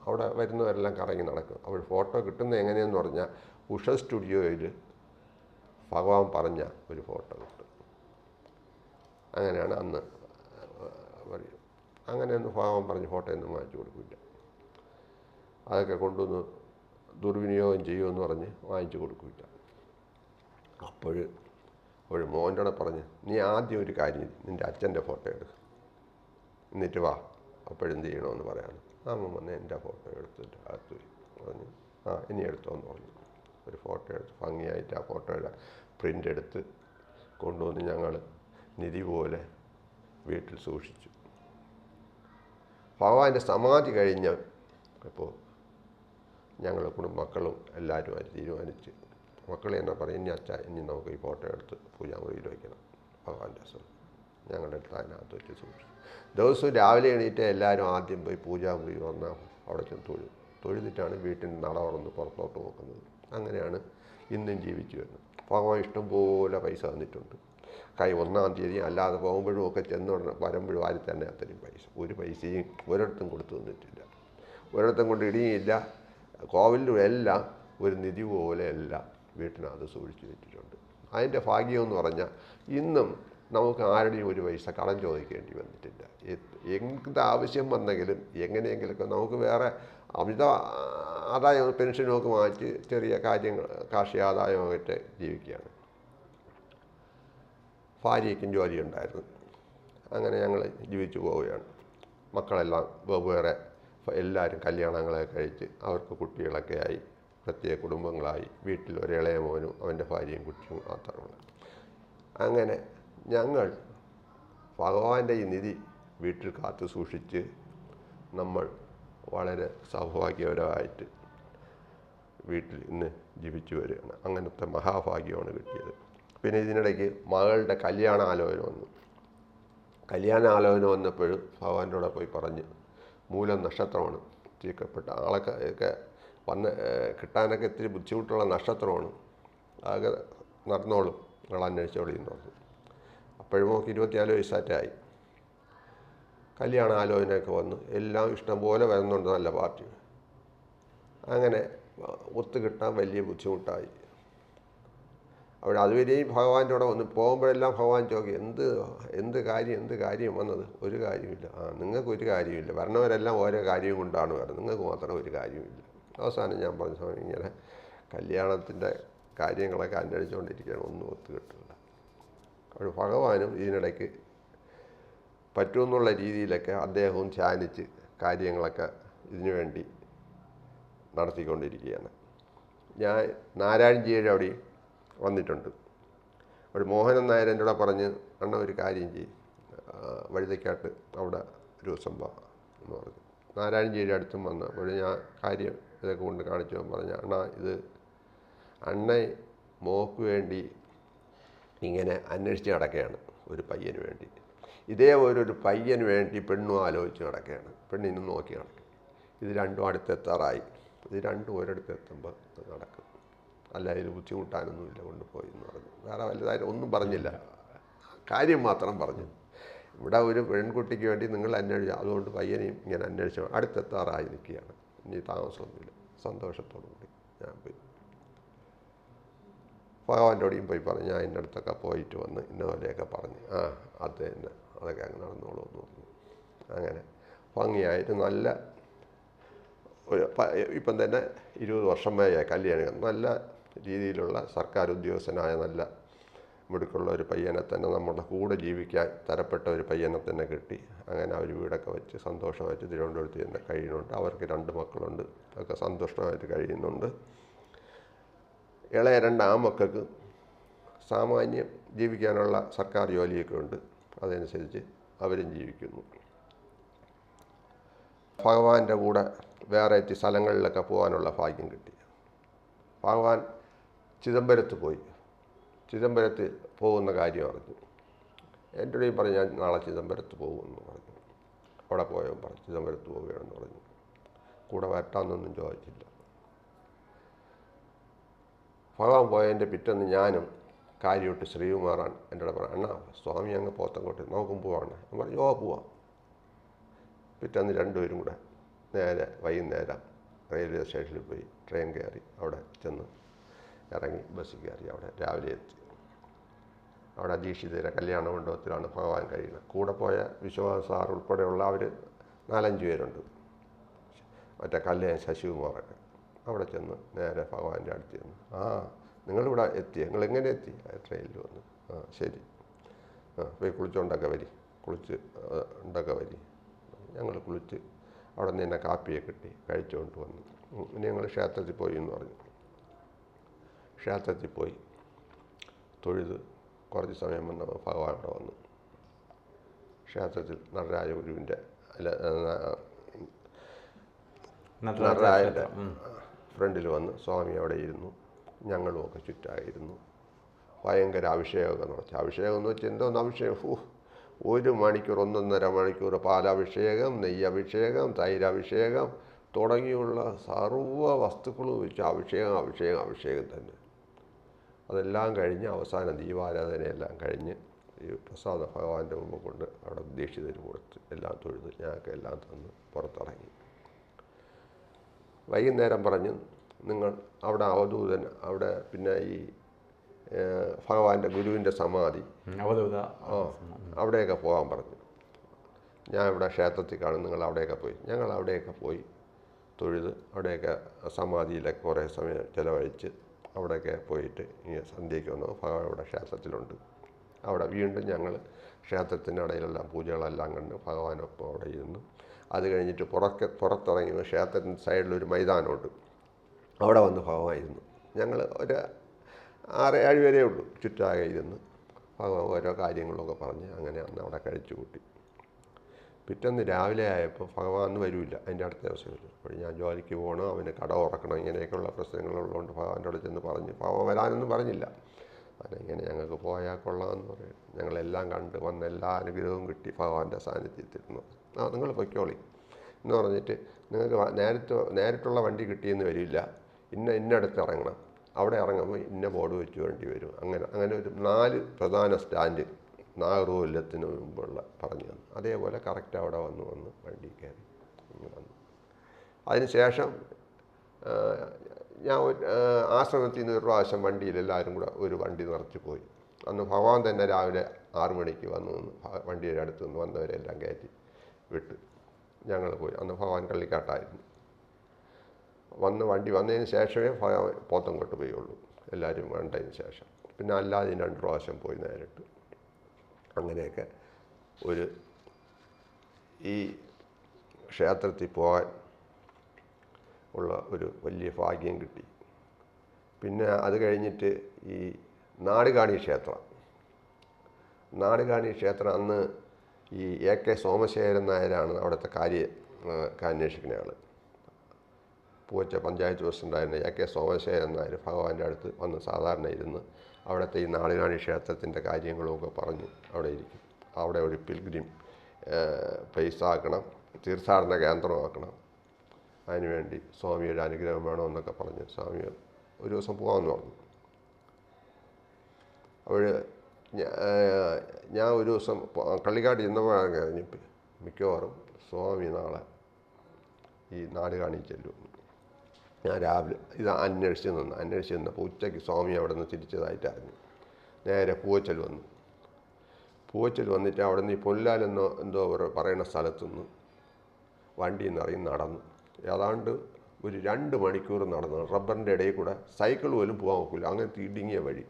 അവിടെ വരുന്നവരെല്ലാം കറങ്ങി നടക്കും. അപ്പോൾ ഫോട്ടോ കിട്ടുന്നത് എങ്ങനെയെന്ന് പറഞ്ഞാൽ ഉഷ സ്റ്റുഡിയോയിൽ ഭഗവാൻ പറഞ്ഞ ഒരു ഫോട്ടോ കിട്ടും. അങ്ങനെയാണ് അന്ന് പറയും. അങ്ങനെയൊന്നും ഭഗവാൻ പറഞ്ഞ ഫോട്ടോയൊന്നും വാങ്ങിച്ചു കൊടുക്കില്ല. അതൊക്കെ കൊണ്ടുവന്ന് ദുർവിനിയോഗം ചെയ്യുമെന്ന് പറഞ്ഞ് വാങ്ങിച്ചു കൊടുക്കില്ല. അപ്പോൾ മോൻ്റെ കൂടെ പറഞ്ഞ് നീ ആദ്യം ഒരു കാര്യം നിൻ്റെ അച്ഛൻ്റെ ഫോട്ടോ എടുക്കുക, എന്നിട്ട് വാ അപ്പോഴെന്ത് ചെയ്യണമെന്ന് പറയാമെന്ന്. അമ്മ വന്ന് എൻ്റെ ഫോട്ടോ എടുത്തിട്ട് അകത്ത് പറഞ്ഞു ഇനി എടുത്തോന്ന് പറഞ്ഞു. ഒരു ഫോട്ടോ എടുത്ത് ഭംഗിയായിട്ട് ആ ഫോട്ടോയുടെ പ്രിൻ്റ് എടുത്ത് കൊണ്ടുവന്ന് ഞങ്ങൾ നിധി പോലെ വീട്ടിൽ സൂക്ഷിച്ചു. ഭഗവാന്റെ സമാധി കഴിഞ്ഞ അപ്പോൾ ഞങ്ങൾ കുടുംബമക്കളും എല്ലാവരും അത് തീരുമാനിച്ച് മക്കൾ എന്നെ പറയും ഇനി നമുക്ക് ഈ ഫോട്ടോ എടുത്ത് പൂജാമുറിയിൽ വയ്ക്കണം. ഭഗവാന്റെ അസുഖം ഞങ്ങളുടെ അടുത്ത് അതിനകത്ത് വെച്ച് സൂക്ഷിച്ചു. ദിവസവും രാവിലെ എണീറ്റ് എല്ലാവരും ആദ്യം പോയി പൂജാമുറി വന്നാൽ അവിടെ ചെന്ന് തൊഴുതിട്ടാണ് വീട്ടിൽ നട തുറന്ന് പുറത്തോട്ട് നോക്കുന്നത്. അങ്ങനെയാണ് ഇന്നും ജീവിച്ചു വരുന്നത്. ഭഗവാൻ ഇഷ്ടംപോലെ പൈസ തന്നിട്ടുണ്ട്. 1-ാം തീയതി അല്ലാതെ പോകുമ്പോഴും ഒക്കെ വരുമ്പോഴും ആരും തന്നെ അത്രയും പൈസ ഒരു പൈസയും ഒരിടത്തും കൊടുത്തു തന്നിട്ടില്ല. ഒരിടത്തും കൊണ്ട് ഇടിയില്ല. കോവിലും എല്ലാം ഒരു നിധി പോലെ എല്ലാം വീട്ടിനകത്ത് സൂക്ഷിച്ചു വെച്ചിട്ടുണ്ട്. അതിൻ്റെ ഭാഗ്യമെന്ന് പറഞ്ഞാൽ ഇന്നും നമുക്ക് ആരുടെയും ഒരു പൈസ കടം ചോദിക്കേണ്ടി വന്നിട്ടില്ല. എന്താവശ്യം വന്നെങ്കിലും എങ്ങനെയെങ്കിലുമൊക്കെ നമുക്ക് വേറെ അമിത ആദായം പെൻഷനൊക്കെ വാങ്ങിച്ച് ചെറിയ കാര്യങ്ങൾ കാർഷിക ആദായമൊക്കെ ജീവിക്കുകയാണ്. ഭാര്യയ്ക്കും ജോലിയുണ്ടായിരുന്നു. അങ്ങനെ ഞങ്ങൾ ജീവിച്ചു പോവുകയാണ്. മക്കളെല്ലാം വെവ്വേറെ എല്ലാവരും കല്യാണങ്ങളൊക്കെ കഴിച്ച് അവർക്ക് കുട്ടികളൊക്കെ ആയി പ്രത്യേക കുടുംബങ്ങളായി. വീട്ടിൽ ഒരിളയ മോനും അവൻ്റെ ഭാര്യയും കുട്ടിയും മാത്രമുള്ള. അങ്ങനെ ഞങ്ങൾ ഭഗവാന്റെ ഈ നിധി വീട്ടിൽ കാത്തു സൂക്ഷിച്ച് നമ്മൾ വളരെ സൗഭാഗ്യപരമായിട്ട് വീട്ടിൽ ഇന്ന് ജീവിച്ചു വരികയാണ്. അങ്ങനത്തെ മഹാഭാഗ്യമാണ് കിട്ടിയത്. പിന്നെ ഇതിനിടയ്ക്ക് മകളുടെ കല്യാണാലോചന വന്നു. കല്യാണാലോചന വന്നപ്പോഴും ഭഗവാന്റെ കൂടെ പോയി പറഞ്ഞ് മൂലം നക്ഷത്രമാണ് ചീക്കപ്പെട്ട ആളൊക്കെ വന്ന് കിട്ടാനൊക്കെ ഇത്തിരി ബുദ്ധിമുട്ടുള്ള നക്ഷത്രമാണ്. ആകെ നടന്നോളും നിങ്ങൾ അന്വേഷിച്ചോളിന്ന് പറഞ്ഞു. അപ്പോഴും 24 വയസ്സാറ്റായി. കല്യാണ ആലോചനയൊക്കെ വന്നു. എല്ലാം ഇഷ്ടംപോലെ വരുന്നുണ്ട്, നല്ല പാർട്ടി. അങ്ങനെ ഒത്തു കിട്ടാൻ വലിയ ബുദ്ധിമുട്ടായി. അവിടെ അതുവരെയും ഭഗവാന്റെ കൂടെ വന്ന് പോകുമ്പോഴെല്ലാം ഭഗവാൻ ചോദിക്കും എന്ത് കാര്യം വന്നത്? ഒരു കാര്യമില്ല. നിങ്ങൾക്കൊരു കാര്യമില്ല, വരണവരെല്ലാം ഓരോ കാര്യം കൊണ്ടാണ് വരുന്നത്, നിങ്ങൾക്ക് മാത്രം ഒരു കാര്യമില്ല. അവസാനം ഞാൻ പറഞ്ഞ സമയം ഇങ്ങനെ കല്യാണത്തിൻ്റെ കാര്യങ്ങളൊക്കെ അന്വേഷിച്ചുകൊണ്ടിരിക്കുകയാണ്, ഒന്നും ഒത്തു കിട്ടില്ല. അപ്പോൾ ഭഗവാനും ഇതിനിടയ്ക്ക് പറ്റുമെന്നുള്ള രീതിയിലൊക്കെ അദ്ദേഹവും ധ്യാനിച്ച് കാര്യങ്ങളൊക്കെ ഇതിനു വേണ്ടി നടത്തിക്കൊണ്ടിരിക്കുകയാണ്. ഞാൻ നാരായൺജിയുടെ അവിടെ വന്നിട്ടുണ്ട്. ഒരു മോഹനൻ നായർ എൻ്റെ കൂടെ പറഞ്ഞ് അണ്ണ ഒരു കാര്യം ചെയ്യും, വഴുതക്കാട്ട് അവിടെ ഒരു ദിവസം വാ എന്ന് പറഞ്ഞു. നാരായൺജിയുടെ അടുത്തും വന്ന് അപ്പോൾ ഞാൻ കാര്യം ഇതൊക്കെ കൊണ്ട് കാണിച്ചു പറഞ്ഞ ഇത് അണ്ണ മോക്ക് വേണ്ടി ഇങ്ങനെ അന്വേഷിച്ച് നടക്കുകയാണ്, ഒരു പയ്യന് വേണ്ടി. ഇതേപോലെ ഒരു പയ്യന് വേണ്ടി പെണ്ണും ആലോചിച്ച് നടക്കുകയാണ്, പെണ്ണിനും നോക്കി നടക്കും. ഇത് രണ്ടും അടുത്തെത്താറായി. ഇത് രണ്ടും ഒരിടത്ത് എത്തുമ്പോൾ നടക്കും, അല്ല ഇതിൽ ബുദ്ധിമുട്ടാനൊന്നുമില്ല, കൊണ്ടുപോയി എന്ന് പറഞ്ഞു. വേറെ വലുതായിട്ട് ഒന്നും പറഞ്ഞില്ല, കാര്യം മാത്രം പറഞ്ഞു. ഇവിടെ ഒരു പെൺകുട്ടിക്ക് വേണ്ടി നിങ്ങൾ അന്വേഷിച്ചു, അതുകൊണ്ട് പയ്യനെയും ഇങ്ങനെ അന്വേഷിച്ചു അടുത്തെത്താറായി നിൽക്കുകയാണ്. ഇനി താമസമൊന്നുമില്ല. സന്തോഷത്തോടു കൂടി ഞാൻ പോയി ഭഗവാന്റെ കൂടെയും പോയി പറഞ്ഞു, ഞാൻ എൻ്റെ അടുത്തൊക്കെ പോയിട്ട് വന്ന് ഇന്ന പോലെയൊക്കെ പറഞ്ഞു. അത് തന്നെ, അതൊക്കെ അങ്ങ് നടന്നോളൂ എന്ന് പറഞ്ഞു. അങ്ങനെ ഭംഗിയായിട്ട് നല്ല ഒരു ഇപ്പം തന്നെ 20 വർഷം വരെ കല്യാണം നല്ല രീതിയിലുള്ള സർക്കാർ ഉദ്യോഗസ്ഥനായ നല്ല മിടുക്കുള്ള ഒരു പയ്യനെ തന്നെ നമ്മുടെ കൂടെ ജീവിക്കാൻ തരപ്പെട്ട ഒരു പയ്യനെ തന്നെ കിട്ടി. അങ്ങനെ അവർ വീടൊക്കെ വെച്ച് സന്തോഷമായിട്ട് തിരുവനന്തപുരത്ത് തന്നെ കഴിയുന്നുണ്ട്. അവർക്ക് 2 മക്കളുണ്ട്, ഒക്കെ സന്തുഷ്ടമായിട്ട് കഴിയുന്നുണ്ട്. ഇളയ 2 ആമക്കൾക്ക് സാമാന്യം ജീവിക്കാനുള്ള സർക്കാർ ജോലിയൊക്കെ ഉണ്ട്, അതനുസരിച്ച് അവരും ജീവിക്കുന്നു. ഭഗവാന്റെ കൂടെ വേറെ സ്ഥലങ്ങളിലൊക്കെ പോകാനുള്ള ഭാഗ്യം കിട്ടി. ഭഗവാൻ ചിദംബരത്ത് പോയി. ചിദംബരത്ത് പോകുന്ന കാര്യം അറിഞ്ഞു. എൻ്റെ കൂടെയും പറഞ്ഞു, ഞാൻ നാളെ ചിദംബരത്ത് പോകുമെന്ന് പറഞ്ഞു. അവിടെ പോയവൻ പറഞ്ഞു ചിദംബരത്ത് പോവുകയാണെന്ന് പറഞ്ഞു. കൂടെ വരട്ടാന്നൊന്നും ചോദിച്ചില്ല. ഭഗവാൻ പോയതിൻ്റെ പിറ്റേന്ന് ഞാനും കാര്യമായിട്ട് ശ്രീകുമാറാൻ എൻ്റെ കൂടെ പറഞ്ഞു, അണ്ണാ സ്വാമി അങ്ങ് പോത്തങ്കോട്ട് നോക്കും പോവാണ്. ഞാൻ പറഞ്ഞു പോവാം. പിറ്റേന്ന് രണ്ടുപേരും കൂടെ നേരെ വൈകുന്നേരം റെയിൽവേ സ്റ്റേഷനിൽ പോയി ട്രെയിൻ കയറി അവിടെ ചെന്ന് ഇറങ്ങി ബസ്സിൽ കയറി അവിടെ രാവിലെ എത്തി. അവിടെ ദീക്ഷിതരെ കല്യാണ മണ്ഡപത്തിലാണ് ഭഗവാൻ കഴിയുന്നത്. കൂടെ പോയ വിശ്വനാഥ് സാർ ഉൾപ്പെടെയുള്ള അവർ 4-5 പേരുണ്ട്. മറ്റേ കല്യാൺ ശശികുമാറൊക്കെ. അവിടെ ചെന്ന് നേരെ ഭഗവാന്റെ അടുത്ത് ചെന്ന്, നിങ്ങളിവിടെ എത്തി, നിങ്ങൾ എങ്ങനെ എത്തി? ട്രെയിനിൽ വന്ന്. ശരി, പോയി കുളിച്ചുകൊണ്ടൊക്കെ വരി, ഉണ്ടൊക്കെ വരി. ഞങ്ങൾ കുളിച്ച് അവിടെ നിന്ന് തന്നെ കാപ്പിയെ കിട്ടി കഴിച്ചുകൊണ്ട് വന്നു. ഇനി ഞങ്ങൾ ക്ഷേത്രത്തിൽ പോയി എന്ന് പറഞ്ഞു. ക്ഷേത്രത്തിൽ പോയി തൊഴുത് കുറച്ച് സമയം വന്നപ്പോൾ ഭഗവാൻ അവിടെ വന്നു. ക്ഷേത്രത്തിൽ നടരാജഗുരുവിൻ്റെ നടരാജൻ്റെ ഫ്രണ്ടിൽ വന്ന് സ്വാമി അവിടെ ഇരുന്നു. ഞങ്ങളുമൊക്കെ ചുറ്റായിരുന്നു. ഭയങ്കര അഭിഷേകമൊക്കെ നടത്തി. അഭിഷേകം എന്ന് വെച്ചാൽ എന്തോന്ന് അഭിഷേകം, 1 മണിക്കൂർ 1.5 മണിക്കൂർ പാലഭിഷേകം, നെയ്യഭിഷേകം, തൈരഭിഷേകം തുടങ്ങിയുള്ള സർവ്വ വസ്തുക്കളും വെച്ച് അഭിഷേകം തന്നെ. അതെല്ലാം കഴിഞ്ഞ് അവസാനം ദീപാരാധനയെല്ലാം കഴിഞ്ഞ് ഈ പ്രസാദ ഭഗവാന്റെ മുമ്പ് കൊണ്ട് അവിടെ ദീക്ഷിതർ കൊടുത്ത് എല്ലാം തൊഴുത് ഞങ്ങൾക്ക് എല്ലാം തന്ന് പുറത്തിറങ്ങി. വൈകുന്നേരം പറഞ്ഞു, നിങ്ങൾ അവിടെ അവധൂതൻ അവിടെ പിന്നെ ഈ ഭഗവാന്റെ ഗുരുവിൻ്റെ സമാധി അവിടെയൊക്കെ പോകാൻ പറഞ്ഞു. ഞാൻ ഇവിടെ ക്ഷേത്രത്തിൽ കാണും, നിങ്ങൾ അവിടെയൊക്കെ പോയി. ഞങ്ങൾ അവിടെയൊക്കെ പോയി തൊഴുത് അവിടെയൊക്കെ സമാധിയിലൊക്കെ കുറേ സമയം ചിലവഴിച്ച് അവിടെയൊക്കെ പോയിട്ട് ഈ സന്ധ്യയ്ക്ക് വന്നു. ഭഗവാൻ ഇവിടെ ക്ഷേത്രത്തിലുണ്ട്. അവിടെ വീണ്ടും ഞങ്ങൾ ക്ഷേത്രത്തിൻ്റെ ഇടയിലെല്ലാം പൂജകളെല്ലാം കണ്ട് ഭഗവാനൊപ്പം അവിടെ ഇരുന്നു. അത് കഴിഞ്ഞിട്ട് പുറത്തിറങ്ങി ക്ഷേത്രത്തിൻ്റെ സൈഡിലൊരു മൈതാനമുണ്ട്. അവിടെ വന്ന് ഭഗവാൻ ഇരുന്നു. ഞങ്ങൾ ഒരു 6-7 പേരേ ഉള്ളൂ. ചുറ്റാകെ ഇരുന്ന് ഭഗവാൻ ഓരോ കാര്യങ്ങളൊക്കെ പറഞ്ഞ് അങ്ങനെ അന്ന് അവിടെ കഴിച്ചു കൂട്ടി. പിറ്റേന്ന് രാവിലെ ആയപ്പോൾ ഭഗവാൻ വരില്ല. അതിൻ്റെ അടുത്ത ദിവസം വരും. അപ്പോൾ ഞാൻ ജോലിക്ക് പോകണം, അവന് കട ഉറക്കണം, ഇങ്ങനെയൊക്കെയുള്ള പ്രശ്നങ്ങളുള്ളതുകൊണ്ട് ഭഗവാന്റെ അവിടെ ചെന്ന് പറഞ്ഞ് ഭഗവാൻ വരാനൊന്നും പറഞ്ഞില്ല. അതിങ്ങനെ ഞങ്ങൾക്ക് പോയാൽ കൊള്ളാമെന്ന് പറയും. ഞങ്ങളെല്ലാം കണ്ട് വന്ന് എല്ലാ അനുഗ്രഹവും കിട്ടി ഭഗവാന്റെ സാന്നിധ്യത്തിരുന്നു. നിങ്ങൾ പൊയ്ക്കോളി എന്ന് പറഞ്ഞിട്ട് നിങ്ങൾക്ക് നേരിട്ടുള്ള വണ്ടി കിട്ടിയെന്ന് വരില്ല, ഇന്നടുത്ത് ഇറങ്ങണം, അവിടെ ഇറങ്ങുമ്പോൾ ഇന്ന ബോർഡ് വെച്ച് വേണ്ടി വരും. അങ്ങനെ ഒരു 4 പ്രധാന സ്റ്റാൻഡ് നാഗർകോവിലത്തിന് മുമ്പുള്ള പറഞ്ഞു തന്നു. അതേപോലെ കറക്റ്റ് അവിടെ വന്ന് വണ്ടി കയറി വന്നു. അതിനുശേഷം ഞാൻ ആശ്രമത്തിൽ നിന്ന് ഒരു പ്രാവശ്യം വണ്ടിയിൽ എല്ലാവരും കൂടെ ഒരു വണ്ടി നിറച്ച് പോയി. അന്ന് ഭഗവാൻ തന്നെ രാവിലെ 6 മണിക്ക് വന്ന് വണ്ടിയുടെ അടുത്ത് നിന്ന് വന്നവരെല്ലാം കയറ്റി വിട്ട് ഞങ്ങൾ പോയി. അന്ന് ഭഗവാൻ കള്ളിക്കാട്ടായിരുന്നു. വണ്ടി വന്നതിന് ശേഷമേ ഭഗവാൻ പോത്തങ്കോട്ട് പോയുള്ളൂ, എല്ലാവരും കണ്ടതിന് ശേഷം. പിന്നെ അല്ലാതെ 2 പ്രാവശ്യം പോയി നേരിട്ട്. അങ്ങനെയൊക്കെ ഈ ക്ഷേത്രത്തിൽ പോകാൻ ഉള്ള ഒരു വലിയ ഭാഗ്യം കിട്ടി. പിന്നെ അത് കഴിഞ്ഞിട്ട് ഈ നാടുകാണി ക്ഷേത്രം അന്ന് ഈ AK സോമശേഖരൻ നായരാണ് അവിടുത്തെ അന്വേഷിക്കുന്ന ആൾ. പൂവച്ച പഞ്ചായത്ത് പ്രസിഡൻ്റായിരുന്ന AK സോമശേഖരൻ നായർ ഭഗവാന്റെ അടുത്ത് വന്ന് സാധാരണ ഇരുന്ന് അവിടുത്തെ ഈ നാടുകാണി ക്ഷേത്രത്തിൻ്റെ കാര്യങ്ങളുമൊക്കെ പറഞ്ഞ് അവിടെ ഇരിക്കും. അവിടെ ഒരു പിൽഗ്രിം പ്ലേസ് ആക്കണം, തീർത്ഥാടന കേന്ദ്രമാക്കണം, അതിനുവേണ്ടി സ്വാമിയുടെ അനുഗ്രഹം വേണമെന്നൊക്കെ പറഞ്ഞ് സ്വാമി ഒരു ദിവസം പോകാമെന്ന് പറഞ്ഞു. അപ്പോൾ ഞാൻ ഒരു ദിവസം കള്ളിക്കാട് ചെന്നപ്പോഴാണ് കഴിഞ്ഞ് മിക്കവാറും സ്വാമി നാളെ ഈ നാടുകാണി ചെല്ലും. ഞാൻ രാവിലെ ഇത് അന്വേഷിച്ച് നിന്നപ്പോൾ ഉച്ചയ്ക്ക് സ്വാമി അവിടെ നിന്ന് തിരിച്ചതായിട്ട് അറിഞ്ഞു. നേരെ പൂവച്ചൽ വന്നിട്ട് അവിടെ നിന്ന് ഈ പൊല്ലാലെന്നോ എന്തോ പറയുന്ന സ്ഥലത്തുനിന്ന് വണ്ടിയിൽ നിന്ന് ഇറങ്ങി നടന്നു. ഏതാണ്ട് ഒരു 2 മണിക്കൂർ നടന്നു. റബ്ബറിൻ്റെ ഇടയിൽ കൂടെ സൈക്കിൾ പോലും പോകാൻ നോക്കില്ല, അങ്ങനത്തെ ഇടുങ്ങിയ വഴി,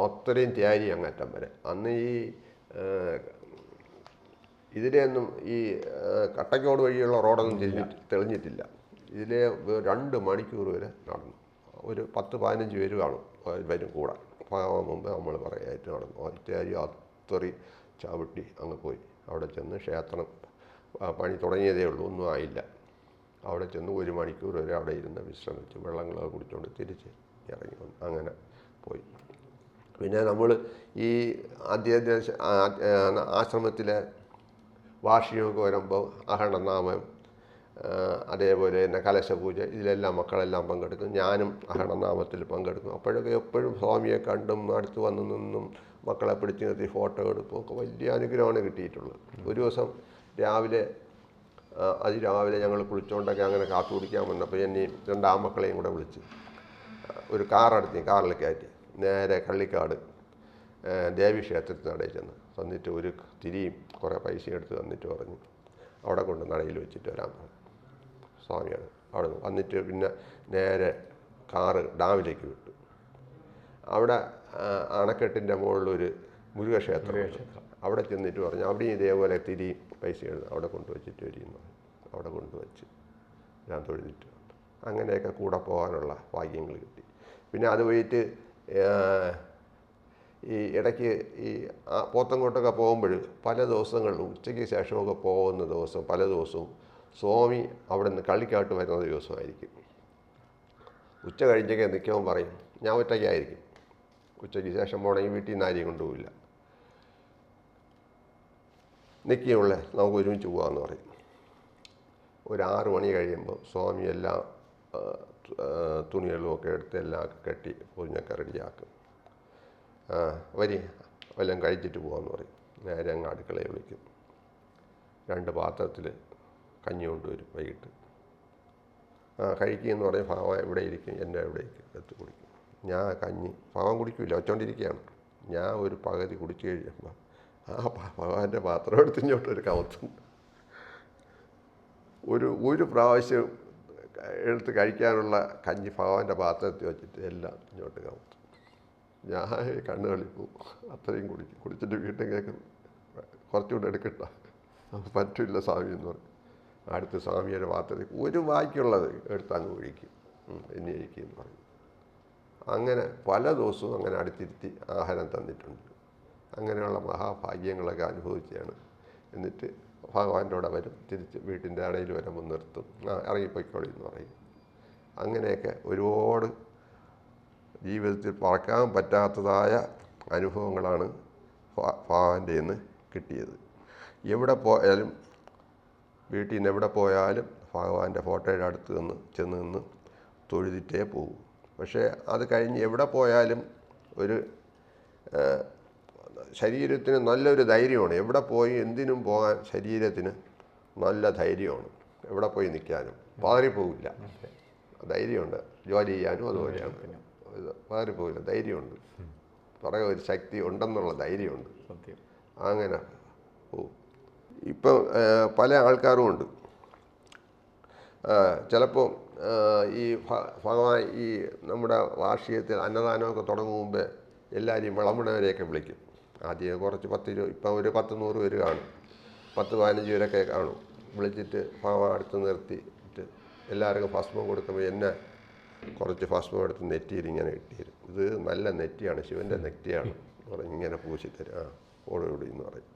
അത്രയും തേരി അങ്ങറ്റം വരെ. അന്ന് ഈ ഇതിലെയൊന്നും ഈ കട്ടക്കോട് വഴിയുള്ള റോഡൊന്നും തെളിഞ്ഞിട്ടില്ല. ഇതിലെ 2 മണിക്കൂർ വരെ നടന്നു. ഒരു 10-15 പേര് വരും കൂടെ. ഭഗവാൻ മുമ്പ് നമ്മൾ പറയായിട്ട് നടന്നു. ഒറ്റയാരി അത്രയും ചവിട്ടി അങ്ങ് പോയി. അവിടെ ചെന്ന് ക്ഷേത്രം പണി തുടങ്ങിയതേ ഉള്ളൂ, ഒന്നും ആയില്ല. അവിടെ ചെന്ന് 1 മണിക്കൂർ വരെ അവിടെ ഇരുന്ന് വിശ്രമിച്ച് വെള്ളങ്ങളൊക്കെ കുടിച്ചുകൊണ്ട് തിരിച്ച് ഇറങ്ങി വന്നു. അങ്ങനെ പോയി. പിന്നെ നമ്മൾ ഈ ആശ്രമത്തിലെ വാർഷികമൊക്കെ വരുമ്പോൾ അഹരണനാമം, അതേപോലെ തന്നെ കലശപൂജ, ഇതിലെല്ലാം മക്കളെല്ലാം പങ്കെടുക്കും. ഞാനും അഹരണനാമത്തിൽ പങ്കെടുക്കും. അപ്പോഴൊക്കെ എപ്പോഴും സ്വാമിയെ കണ്ടും അടുത്ത് വന്നു നിന്നും മക്കളെ പിടിച്ച് നിർത്തി ഫോട്ടോ എടുക്കും. ഒക്കെ വലിയ അനുഗ്രഹമാണ് കിട്ടിയിട്ടുള്ളത്. ഒരു ദിവസം രാവിലെ അതിരാവിലെ ഞങ്ങൾ കുളിച്ചുകൊണ്ടൊക്കെ അങ്ങനെ കാപ്പി കുടിക്കാൻ വന്നപ്പോൾ എന്നെയും 2 ആൺമക്കളെയും കൂടെ വിളിച്ച് ഒരു കാറിൽ കയറ്റി നേരെ കള്ളിക്കാട് ദേവീക്ഷേത്രത്തിൽ നടയിൽ ചെന്ന് തന്നിട്ട് ഒരു തിരിയും കുറേ പൈസ എടുത്ത് തന്നിട്ട് പറഞ്ഞു അവിടെ കൊണ്ട് നടയിൽ വെച്ചിട്ട് വരാൻ പറഞ്ഞു. സ്വാമിയാണ് അവിടെ വന്നിട്ട് പിന്നെ നേരെ കാറ് ഡാമിലേക്ക് വിട്ടു. അവിടെ അണക്കെട്ടിൻ്റെ മുകളിലൊരു മുരുകക്ഷേത്രം, അവിടെ ചെന്നിട്ട് പറഞ്ഞു അവിടെയും ഇതേപോലെ തിരി പൈസ എടുത്ത് അവിടെ കൊണ്ടുവച്ചിട്ട് വരികയെന്ന് പറഞ്ഞു. അവിടെ കൊണ്ടുവച്ച് ഞാൻ തൊഴുതിട്ട് വന്നു. അങ്ങനെയൊക്കെ കൂടെ പോകാനുള്ള ഭാഗ്യങ്ങൾ കിട്ടി. പിന്നെ അത് പോയിട്ട് ഈ ഇടയ്ക്ക് ഈ പോത്തങ്കോട്ടൊക്കെ പോകുമ്പോൾ പല ദിവസങ്ങളിലും ഉച്ചയ്ക്ക് ശേഷമൊക്കെ പോകുന്ന ദിവസം പല ദിവസവും സ്വാമി അവിടെ നിന്ന് കള്ളിക്കാട്ട് വരുന്ന ദിവസമായിരിക്കും. ഉച്ച കഴിഞ്ഞൊക്കെ നിൽക്കുമ്പോൾ പറയും ഞാൻ ഒറ്റയ്ക്കായിരിക്കും, ഉച്ചയ്ക്ക് ശേഷം പോകണമെങ്കിൽ വീട്ടിൽ നിന്ന് ആരെയും കൊണ്ടുപോയില്ല, നിൽക്കുകയുള്ളേ നമുക്ക് ഒരുമിച്ച് പോകാമെന്ന് പറയും. ഒരു 6 മണി കഴിയുമ്പോൾ സ്വാമി എല്ലാം തുണികളുമൊക്കെ എടുത്ത് എല്ലാം കെട്ടി പൊതിഞ്ഞൊക്കെ റെഡിയാക്കും. വല്ലതും കഴിച്ചിട്ട് പോകാമെന്ന് പറയും. നേരെ അങ്ങ് അടുക്കളയെ വിളിക്കും. 2 പാത്രത്തിൽ കഞ്ഞി കൊണ്ടുവരും വൈകിട്ട്. കഴിക്കുമെന്ന് പറയും. ഭഗവാൻ ഇവിടെ ഇരിക്കും, എൻ്റെ ഇവിടേക്ക് എടുത്ത് കുടിക്കും. ഞാൻ കഞ്ഞി ഭഗവാൻ കുടിക്കില്ല, വെച്ചോണ്ടിരിക്കുകയാണ്. ഞാൻ ഒരു പകുതി കുടിച്ചു കഴിയുമ്പോൾ ഭഗവാന്റെ പാത്രം എടുത്ത് ഇങ്ങോട്ടൊരു കമത്തും. ഒരു പ്രാവശ്യം എടുത്ത് കഴിക്കാനുള്ള കഞ്ഞി ഭഗവാന്റെ പാത്രത്തിൽ വെച്ചിട്ട് എല്ലാം ഇങ്ങോട്ട് കമത്തും. ഞാൻ കണ്ണുകളിൽ പോവും. അത്രയും കുടിച്ചിട്ട് വീട്ടിൽ കേൾക്കും കുറച്ചുകൂടെ എടുക്കട്ട, പറ്റില്ല സ്വാമി എന്ന് പറയും. അടുത്ത് സ്വാമിയുടെ പാത്രത്തിൽ ഒരു ബാക്കിയുള്ളത് എടുത്ത് അങ്ങ് ഒഴിക്കും, എന്നെ ഇരിക്കും പറയും. അങ്ങനെ പല ദിവസവും അങ്ങനെ അടുത്തിരുത്തി ആഹാരം തന്നിട്ടുണ്ട്. അങ്ങനെയുള്ള മഹാഭാഗ്യങ്ങളൊക്കെ അനുഭവിച്ചാണ്. എന്നിട്ട് ഭഗവാന്റെ കൂടെ വരും, തിരിച്ച് വീട്ടിൻ്റെ അടയിൽ വരുമ്പോൾ നിർത്തും, ഇറങ്ങിപ്പോയിക്കോളി എന്ന് പറയും. അങ്ങനെയൊക്കെ ഒരുപാട് ജീവിതത്തിൽ മറക്കാൻ പറ്റാത്തതായ അനുഭവങ്ങളാണ് ഭഗവാന്റെ നിന്ന് കിട്ടിയത്. എവിടെ പോയാലും വീട്ടിൽ നിന്ന് എവിടെ പോയാലും ഭഗവാന്റെ ഫോട്ടോയുടെ അടുത്ത് ചെന്ന് നിന്ന് തൊഴുതിട്ടേ പോകും. പക്ഷേ അത് കഴിഞ്ഞ് എവിടെ പോയാലും ഒരു ശരീരത്തിന് നല്ലൊരു ധൈര്യമാണ്. എവിടെ പോയി എന്തിനും പോകാൻ ശരീരത്തിന് നല്ല ധൈര്യമാണ്. എവിടെ പോയി നിൽക്കാനും പാറിപ്പോവില്ല, ധൈര്യമുണ്ട്. ജോലി ചെയ്യാനും അതുപോലെയാണ്, പാറിപ്പോവില്ല, ധൈര്യമുണ്ട്. പറയാൻ ഒരു ശക്തി ഉണ്ടെന്നുള്ള ധൈര്യമുണ്ട്. അങ്ങനെ പോവും. ഇപ്പം പല ആൾക്കാരും ഉണ്ട്. ചിലപ്പോൾ ഈ ഭഗവാൻ ഈ നമ്മുടെ വാർഷികത്തിൽ അന്നദാനമൊക്കെ തുടങ്ങും മുമ്പേ എല്ലാവരെയും വിളമ്പുന്നവരെയൊക്കെ വിളിക്കും. ആദ്യം കുറച്ച് 10-20, ഇപ്പം ഒരു 10-100 പേര് കാണും, 10-15 പേരൊക്കെ കാണും. വിളിച്ചിട്ട് ഭഗവാൻ അടുത്ത് നിർത്തിയിട്ട് എല്ലാവർക്കും ഭസ്മം കൊടുക്കുമ്പോൾ എന്നെ കുറച്ച് ഭസ്മം എടുത്ത് നെറ്റിയിൽ ഇങ്ങനെ ഇട്ടിരും. ഇത് നല്ല നെറ്റിയാണ്, ശിവൻ്റെ നെറ്റിയാണ് പറഞ്ഞ് ഇങ്ങനെ പൂശിത്തരും. ഓടോടി എന്ന് പറയും.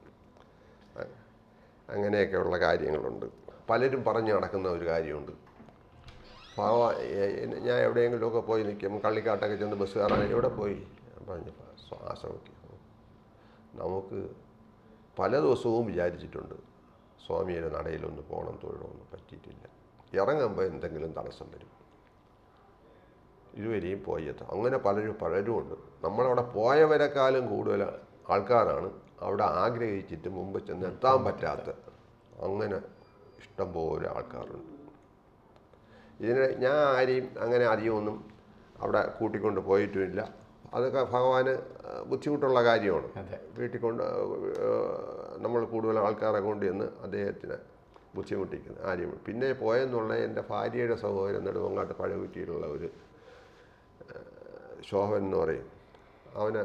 അങ്ങനെയൊക്കെയുള്ള കാര്യങ്ങളുണ്ട്. പലരും പറഞ്ഞു നടക്കുന്ന ഒരു കാര്യമുണ്ട്. ഞാൻ എവിടെയെങ്കിലുമൊക്കെ പോയി നിൽക്കും, കള്ളിക്കാട്ടൊക്കെ ചെന്ന് ബസ് കയറാൻ എവിടെ പോയി പറഞ്ഞു ആശ്രമിക്കും. നമുക്ക് പല ദിവസവും വിചാരിച്ചിട്ടുണ്ട് സ്വാമിയുടെ നടയിലൊന്ന് പോകണം, തൊഴണമെന്ന് പറ്റിയിട്ടില്ല. ഇറങ്ങുമ്പോൾ എന്തെങ്കിലും തടസ്സം വരും. ഇതുവരെയും പോയത് അങ്ങനെ പലരും ഉണ്ട്. നമ്മളവിടെ പോയവരെക്കാളും കൂടുതൽ ആൾക്കാരാണ് അവിടെ ആഗ്രഹിച്ചിട്ട് മുമ്പ് ചെന്ന് എത്താൻ പറ്റാത്ത, അങ്ങനെ ഇഷ്ടം പോലെ ആൾക്കാരുണ്ട്. ഇതിനെ ഞാൻ ആരെയും അങ്ങനെ അധികമൊന്നും അവിടെ കൂട്ടിക്കൊണ്ട് പോയിട്ടുമില്ല. അതൊക്കെ ഭഗവാന് ബുദ്ധിമുട്ടുള്ള കാര്യമാണ്. വീട്ടിൽ കൊണ്ട് നമ്മൾ കൂടുതൽ ആൾക്കാരെ കൊണ്ട് ചെന്ന് അദ്ദേഹത്തിന് ബുദ്ധിമുട്ടിക്കുന്നത് ആരെയും. പിന്നെ പോയെന്നുള്ള എൻ്റെ ഭാര്യയുടെ സഹോദരൻ നെടുമങ്ങാട്ട് പഴകുറ്റിയിലുള്ള ഒരു ശോഭൻ എന്ന് പറയും. അവന്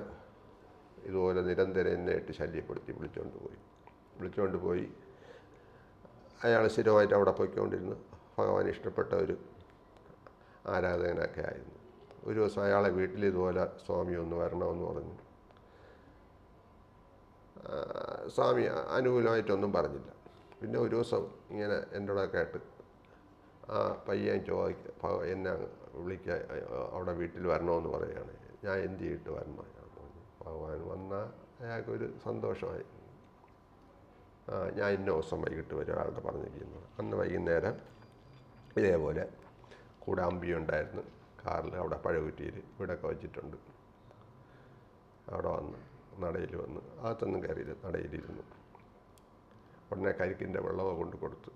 ഇതുപോലെ നിരന്തരം എന്നെ ഇട്ട് ശല്യപ്പെടുത്തി വിളിച്ചുകൊണ്ട് പോയി. അയാൾ സ്ഥിരമായിട്ട് അവിടെ പോയിക്കൊണ്ടിരുന്നു. ഭഗവാൻ ഇഷ്ടപ്പെട്ട ഒരു ആരാധകനൊക്കെ ആയിരുന്നു. ഒരു ദിവസം അയാളെ വീട്ടിൽ ഇതുപോലെ സ്വാമി ഒന്ന് വരണമെന്ന് പറഞ്ഞു. സ്വാമി അനുകൂലമായിട്ടൊന്നും പറഞ്ഞില്ല. പിന്നെ ഒരു ദിവസം ഇങ്ങനെ എൻ്റെ കൂടെ കേട്ട് ആ പയ്യൻ എന്നെ വിളിക്കുക, അവിടെ വീട്ടിൽ വരണമെന്ന് പറയുകയാണ്. ഞാൻ എന്ത് ചെയ്തിട്ട് വരണം? ഭഗവാൻ വന്നാൽ അയാൾക്കൊരു സന്തോഷമായി. ഞാൻ ഇന്ന ദിവസം വൈകിട്ട് വരും ഒരാളുടെ പറഞ്ഞിരിക്കുന്നത്. അന്ന് വൈകുന്നേരം ഇതേപോലെ കൂടെ അമ്പി ഉണ്ടായിരുന്നു കാറിൽ, അവിടെ പഴകുറ്റിയിൽ ഇവിടെയൊക്കെ വെച്ചിട്ടുണ്ട്. അവിടെ വന്ന് നടയിൽ വന്ന് അകത്തൊന്നും കയറിയില്ല, നടയിലിരുന്നു. ഉടനെ കരിക്കിൻ്റെ വെള്ളമോ കൊണ്ട് കൊടുത്തു.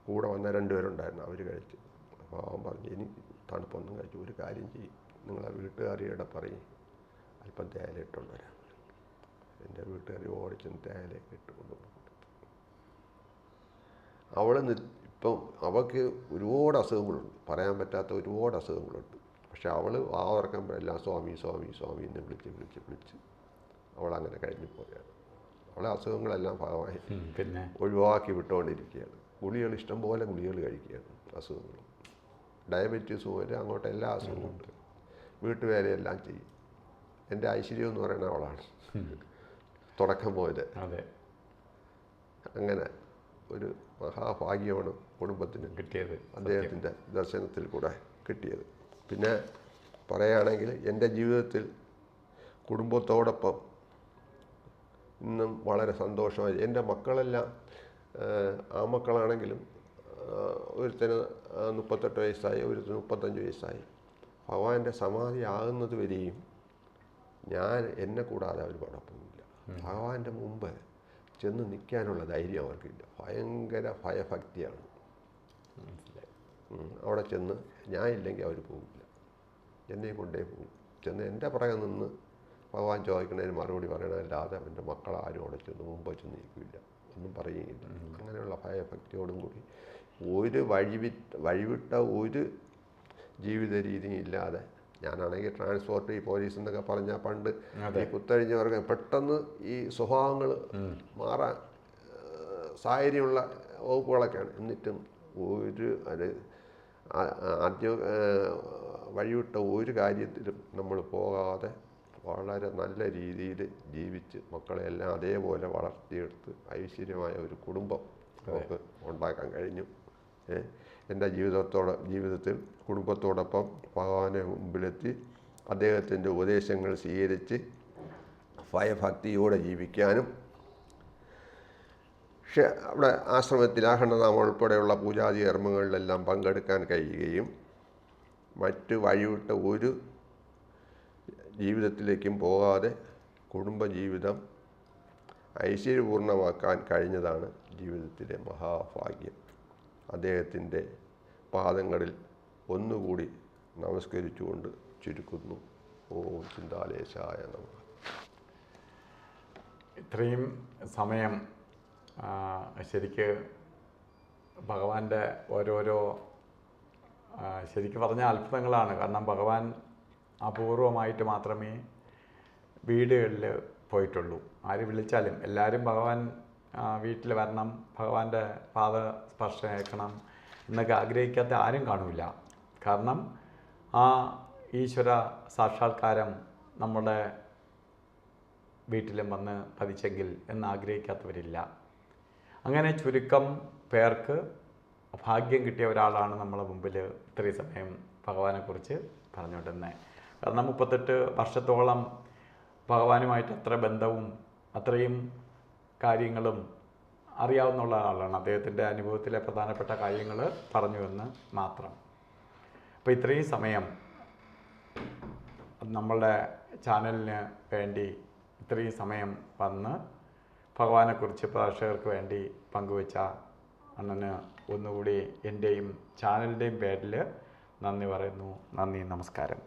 കൂടെ വന്ന 2 പേരുണ്ടായിരുന്നു, അവർ കഴിച്ചു. അപ്പോൾ അവൻ പറഞ്ഞു, ഇനി തണുപ്പൊന്നും കഴിച്ചു, ഒരു കാര്യം ചെയ്യും, നിങ്ങളെ വീട്ടുകാരിയുടെ പറയും അല്പം തേയില ഇട്ടുകൊണ്ട് വരാം. എൻ്റെ വീട്ടുകാരി ഓടിച്ചെന്ന് തേയിലയൊക്കെ ഇട്ട് കൊണ്ടുപോകും. അവൾ ഇപ്പം അവൾക്ക് ഒരുപാട് അസുഖങ്ങളുണ്ട്, പറയാൻ പറ്റാത്ത ഒരുപാട് അസുഖങ്ങളുണ്ട്. പക്ഷെ അവൾ ആവർക്കുമ്പോഴെല്ലാം സ്വാമി സ്വാമി സ്വാമി എന്ന് വിളിച്ച് അവളങ്ങനെ കഴിഞ്ഞു പോവുകയാണ്. അവളെ അസുഖങ്ങളെല്ലാം ഭാഗമായി പിന്നെ ഒഴിവാക്കി വിട്ടുകൊണ്ടിരിക്കുകയാണ്. ഗുളികൾ ഇഷ്ടംപോലെ ഗുളികൾ കഴിക്കുകയാണ്. അസുഖങ്ങൾ ഡയബറ്റീസ് പോലെ അങ്ങോട്ട് എല്ലാ അസുഖമുണ്ട്. വീട്ടുവേലയെല്ലാം ചെയ്യും. എൻ്റെ ഐശ്വര്യം എന്ന് പറയുന്ന അവളാണ് തുടക്കം പോലെ. അങ്ങനെ ഒരു മഹാഭാഗ്യമാണ് കുടുംബത്തിന് കിട്ടിയത്, അദ്ദേഹത്തിൻ്റെ ദർശനത്തിൽ കൂടെ കിട്ടിയത്. പിന്നെ പറയുകയാണെങ്കിൽ എൻ്റെ ജീവിതത്തിൽ കുടുംബത്തോടൊപ്പം ഇന്നും വളരെ സന്തോഷമായി. എൻ്റെ മക്കളെല്ലാം ആമക്കളാണെങ്കിലും ഒരുത്തന് 38 വയസ്സായി, ഒരുത്തന് 35 വയസ്സായി. ഭഗവാന്റെ സമാധി ആകുന്നത് വരെയും എന്നെ കൂടാതെ അവർ കുഴപ്പമില്ല. ഭഗവാന്റെ മുമ്പ് ചെന്ന് നിൽക്കാനുള്ള ധൈര്യം അവർക്കില്ല. ഭയങ്കര ഭയഭക്തിയാണ്. അവിടെ ചെന്ന് ഞാൻ ഇല്ലെങ്കിൽ അവർ പോകില്ല, എന്നെ കൊണ്ടേ പോകും. ചെന്ന് എൻ്റെ പുറകെ നിന്ന് ഭഗവാൻ ചോദിക്കുന്നതിന് മറുപടി പറയണമല്ലാതെ എൻ്റെ മക്കളാരും അവിടെ ചെന്ന് മുമ്പ് ചെന്ന് നിൽക്കില്ല, ഒന്നും പറയുകയില്ല. അങ്ങനെയുള്ള ഭയഭക്തിയോടും കൂടി ഒരു വഴിവിട്ട ഒരു ജീവിത രീതിയും ഇല്ലാതെ. ഞാനാണെങ്കിൽ ട്രാൻസ്പോർട്ട്, ഈ പോലീസ് എന്നൊക്കെ പറഞ്ഞാൽ പണ്ട് ഈ കുത്തഴിഞ്ഞവർക്ക് പെട്ടെന്ന് ഈ സ്വഭാവങ്ങൾ മാറാൻ സാഹചര്യമുള്ള വകുപ്പുകളൊക്കെയാണ്. എന്നിട്ടും വഴിവിട്ട ഒരു കാര്യത്തിലും നമ്മൾ പോകാതെ വളരെ നല്ല രീതിയിൽ ജീവിച്ച് മക്കളെല്ലാം അതേപോലെ വളർത്തിയെടുത്ത് ഐശ്വര്യമായ ഒരു കുടുംബം നമുക്ക് ഉണ്ടാക്കാൻ കഴിഞ്ഞു. എൻ്റെ ജീവിതത്തിൽ കുടുംബത്തോടൊപ്പം ഭഗവാനെ മുമ്പിലെത്തി അദ്ദേഹത്തിൻ്റെ ഉപദേശങ്ങൾ സ്വീകരിച്ച് ഭയഭക്തിയോടെ ജീവിക്കാനും, പക്ഷേ അവിടെ ആശ്രമത്തിൽ ആഖണ്ഡനാമം ഉൾപ്പെടെയുള്ള പൂജാതി കർമ്മങ്ങളിലെല്ലാം പങ്കെടുക്കാൻ കഴിയുകയും മറ്റ് വഴിവിട്ട ഒരു ജീവിതത്തിലേക്കും പോകാതെ കുടുംബജീവിതം ഐശ്വര്യപൂർണ്ണമാക്കാൻ കഴിഞ്ഞതാണ് ജീവിതത്തിലെ മഹാഭാഗ്യം. അദ്ദേഹത്തിൻ്റെ പാദങ്ങളിൽ ഒന്നുകൂടി നമസ്കരിച്ചുകൊണ്ട് ചുരുക്കുന്നു. ഓം ചിന്താലേശായ നമഃ. ഇത്രയും സമയം ശരിക്ക് ഭഗവാന്റെ ഓരോരോ ശരിക്ക് പറഞ്ഞ അത്ഭുതങ്ങളാണ്. കാരണം ഭഗവാൻ അപൂർവമായിട്ട് മാത്രമേ വീടുകളിൽ പോയിട്ടുള്ളൂ. ആര് വിളിച്ചാലും എല്ലാവരും ഭഗവാൻ വീട്ടിൽ വരണം, ഭഗവാന്റെ പാദസ്പർശം ഏൽക്കണം എന്നൊക്കെ ആഗ്രഹിക്കാത്ത ആരും കാണില്ല. കാരണം ആ ഈശ്വര സാക്ഷാത്കാരം നമ്മുടെ വീട്ടിലും വന്ന് പതിച്ചെങ്കിൽ എന്ന് ആഗ്രഹിക്കാത്തവരില്ല. അങ്ങനെ ചുരുക്കം പേർക്ക് ഭാഗ്യം കിട്ടിയ ഒരാളാണ് നമ്മളെ മുമ്പിൽ ഇത്രയും സമയം ഭഗവാനെക്കുറിച്ച് പറഞ്ഞുകൊണ്ടിരുന്നത്. കാരണം 38 വർഷത്തോളം ഭഗവാനുമായിട്ട് അത്ര ബന്ധവും അത്രയും കാര്യങ്ങളും അറിയാവുന്ന ആളാണ്. അദ്ദേഹത്തിൻ്റെ അനുഭവത്തിലെ പ്രധാനപ്പെട്ട കാര്യങ്ങൾ പറഞ്ഞുവെന്ന് മാത്രം. അപ്പോൾ ഇത്രയും സമയം നമ്മളുടെ ചാനലിന് വേണ്ടി ഇത്രയും സമയം വന്ന് ഭഗവാനെക്കുറിച്ച് പ്രേക്ഷകർക്ക് വേണ്ടി പങ്കുവച്ച അണ്ണന് ഒന്നുകൂടി എൻ്റെയും ചാനലിൻ്റെയും പേരിൽ നന്ദി പറയുന്നു. നന്ദി, നമസ്കാരം.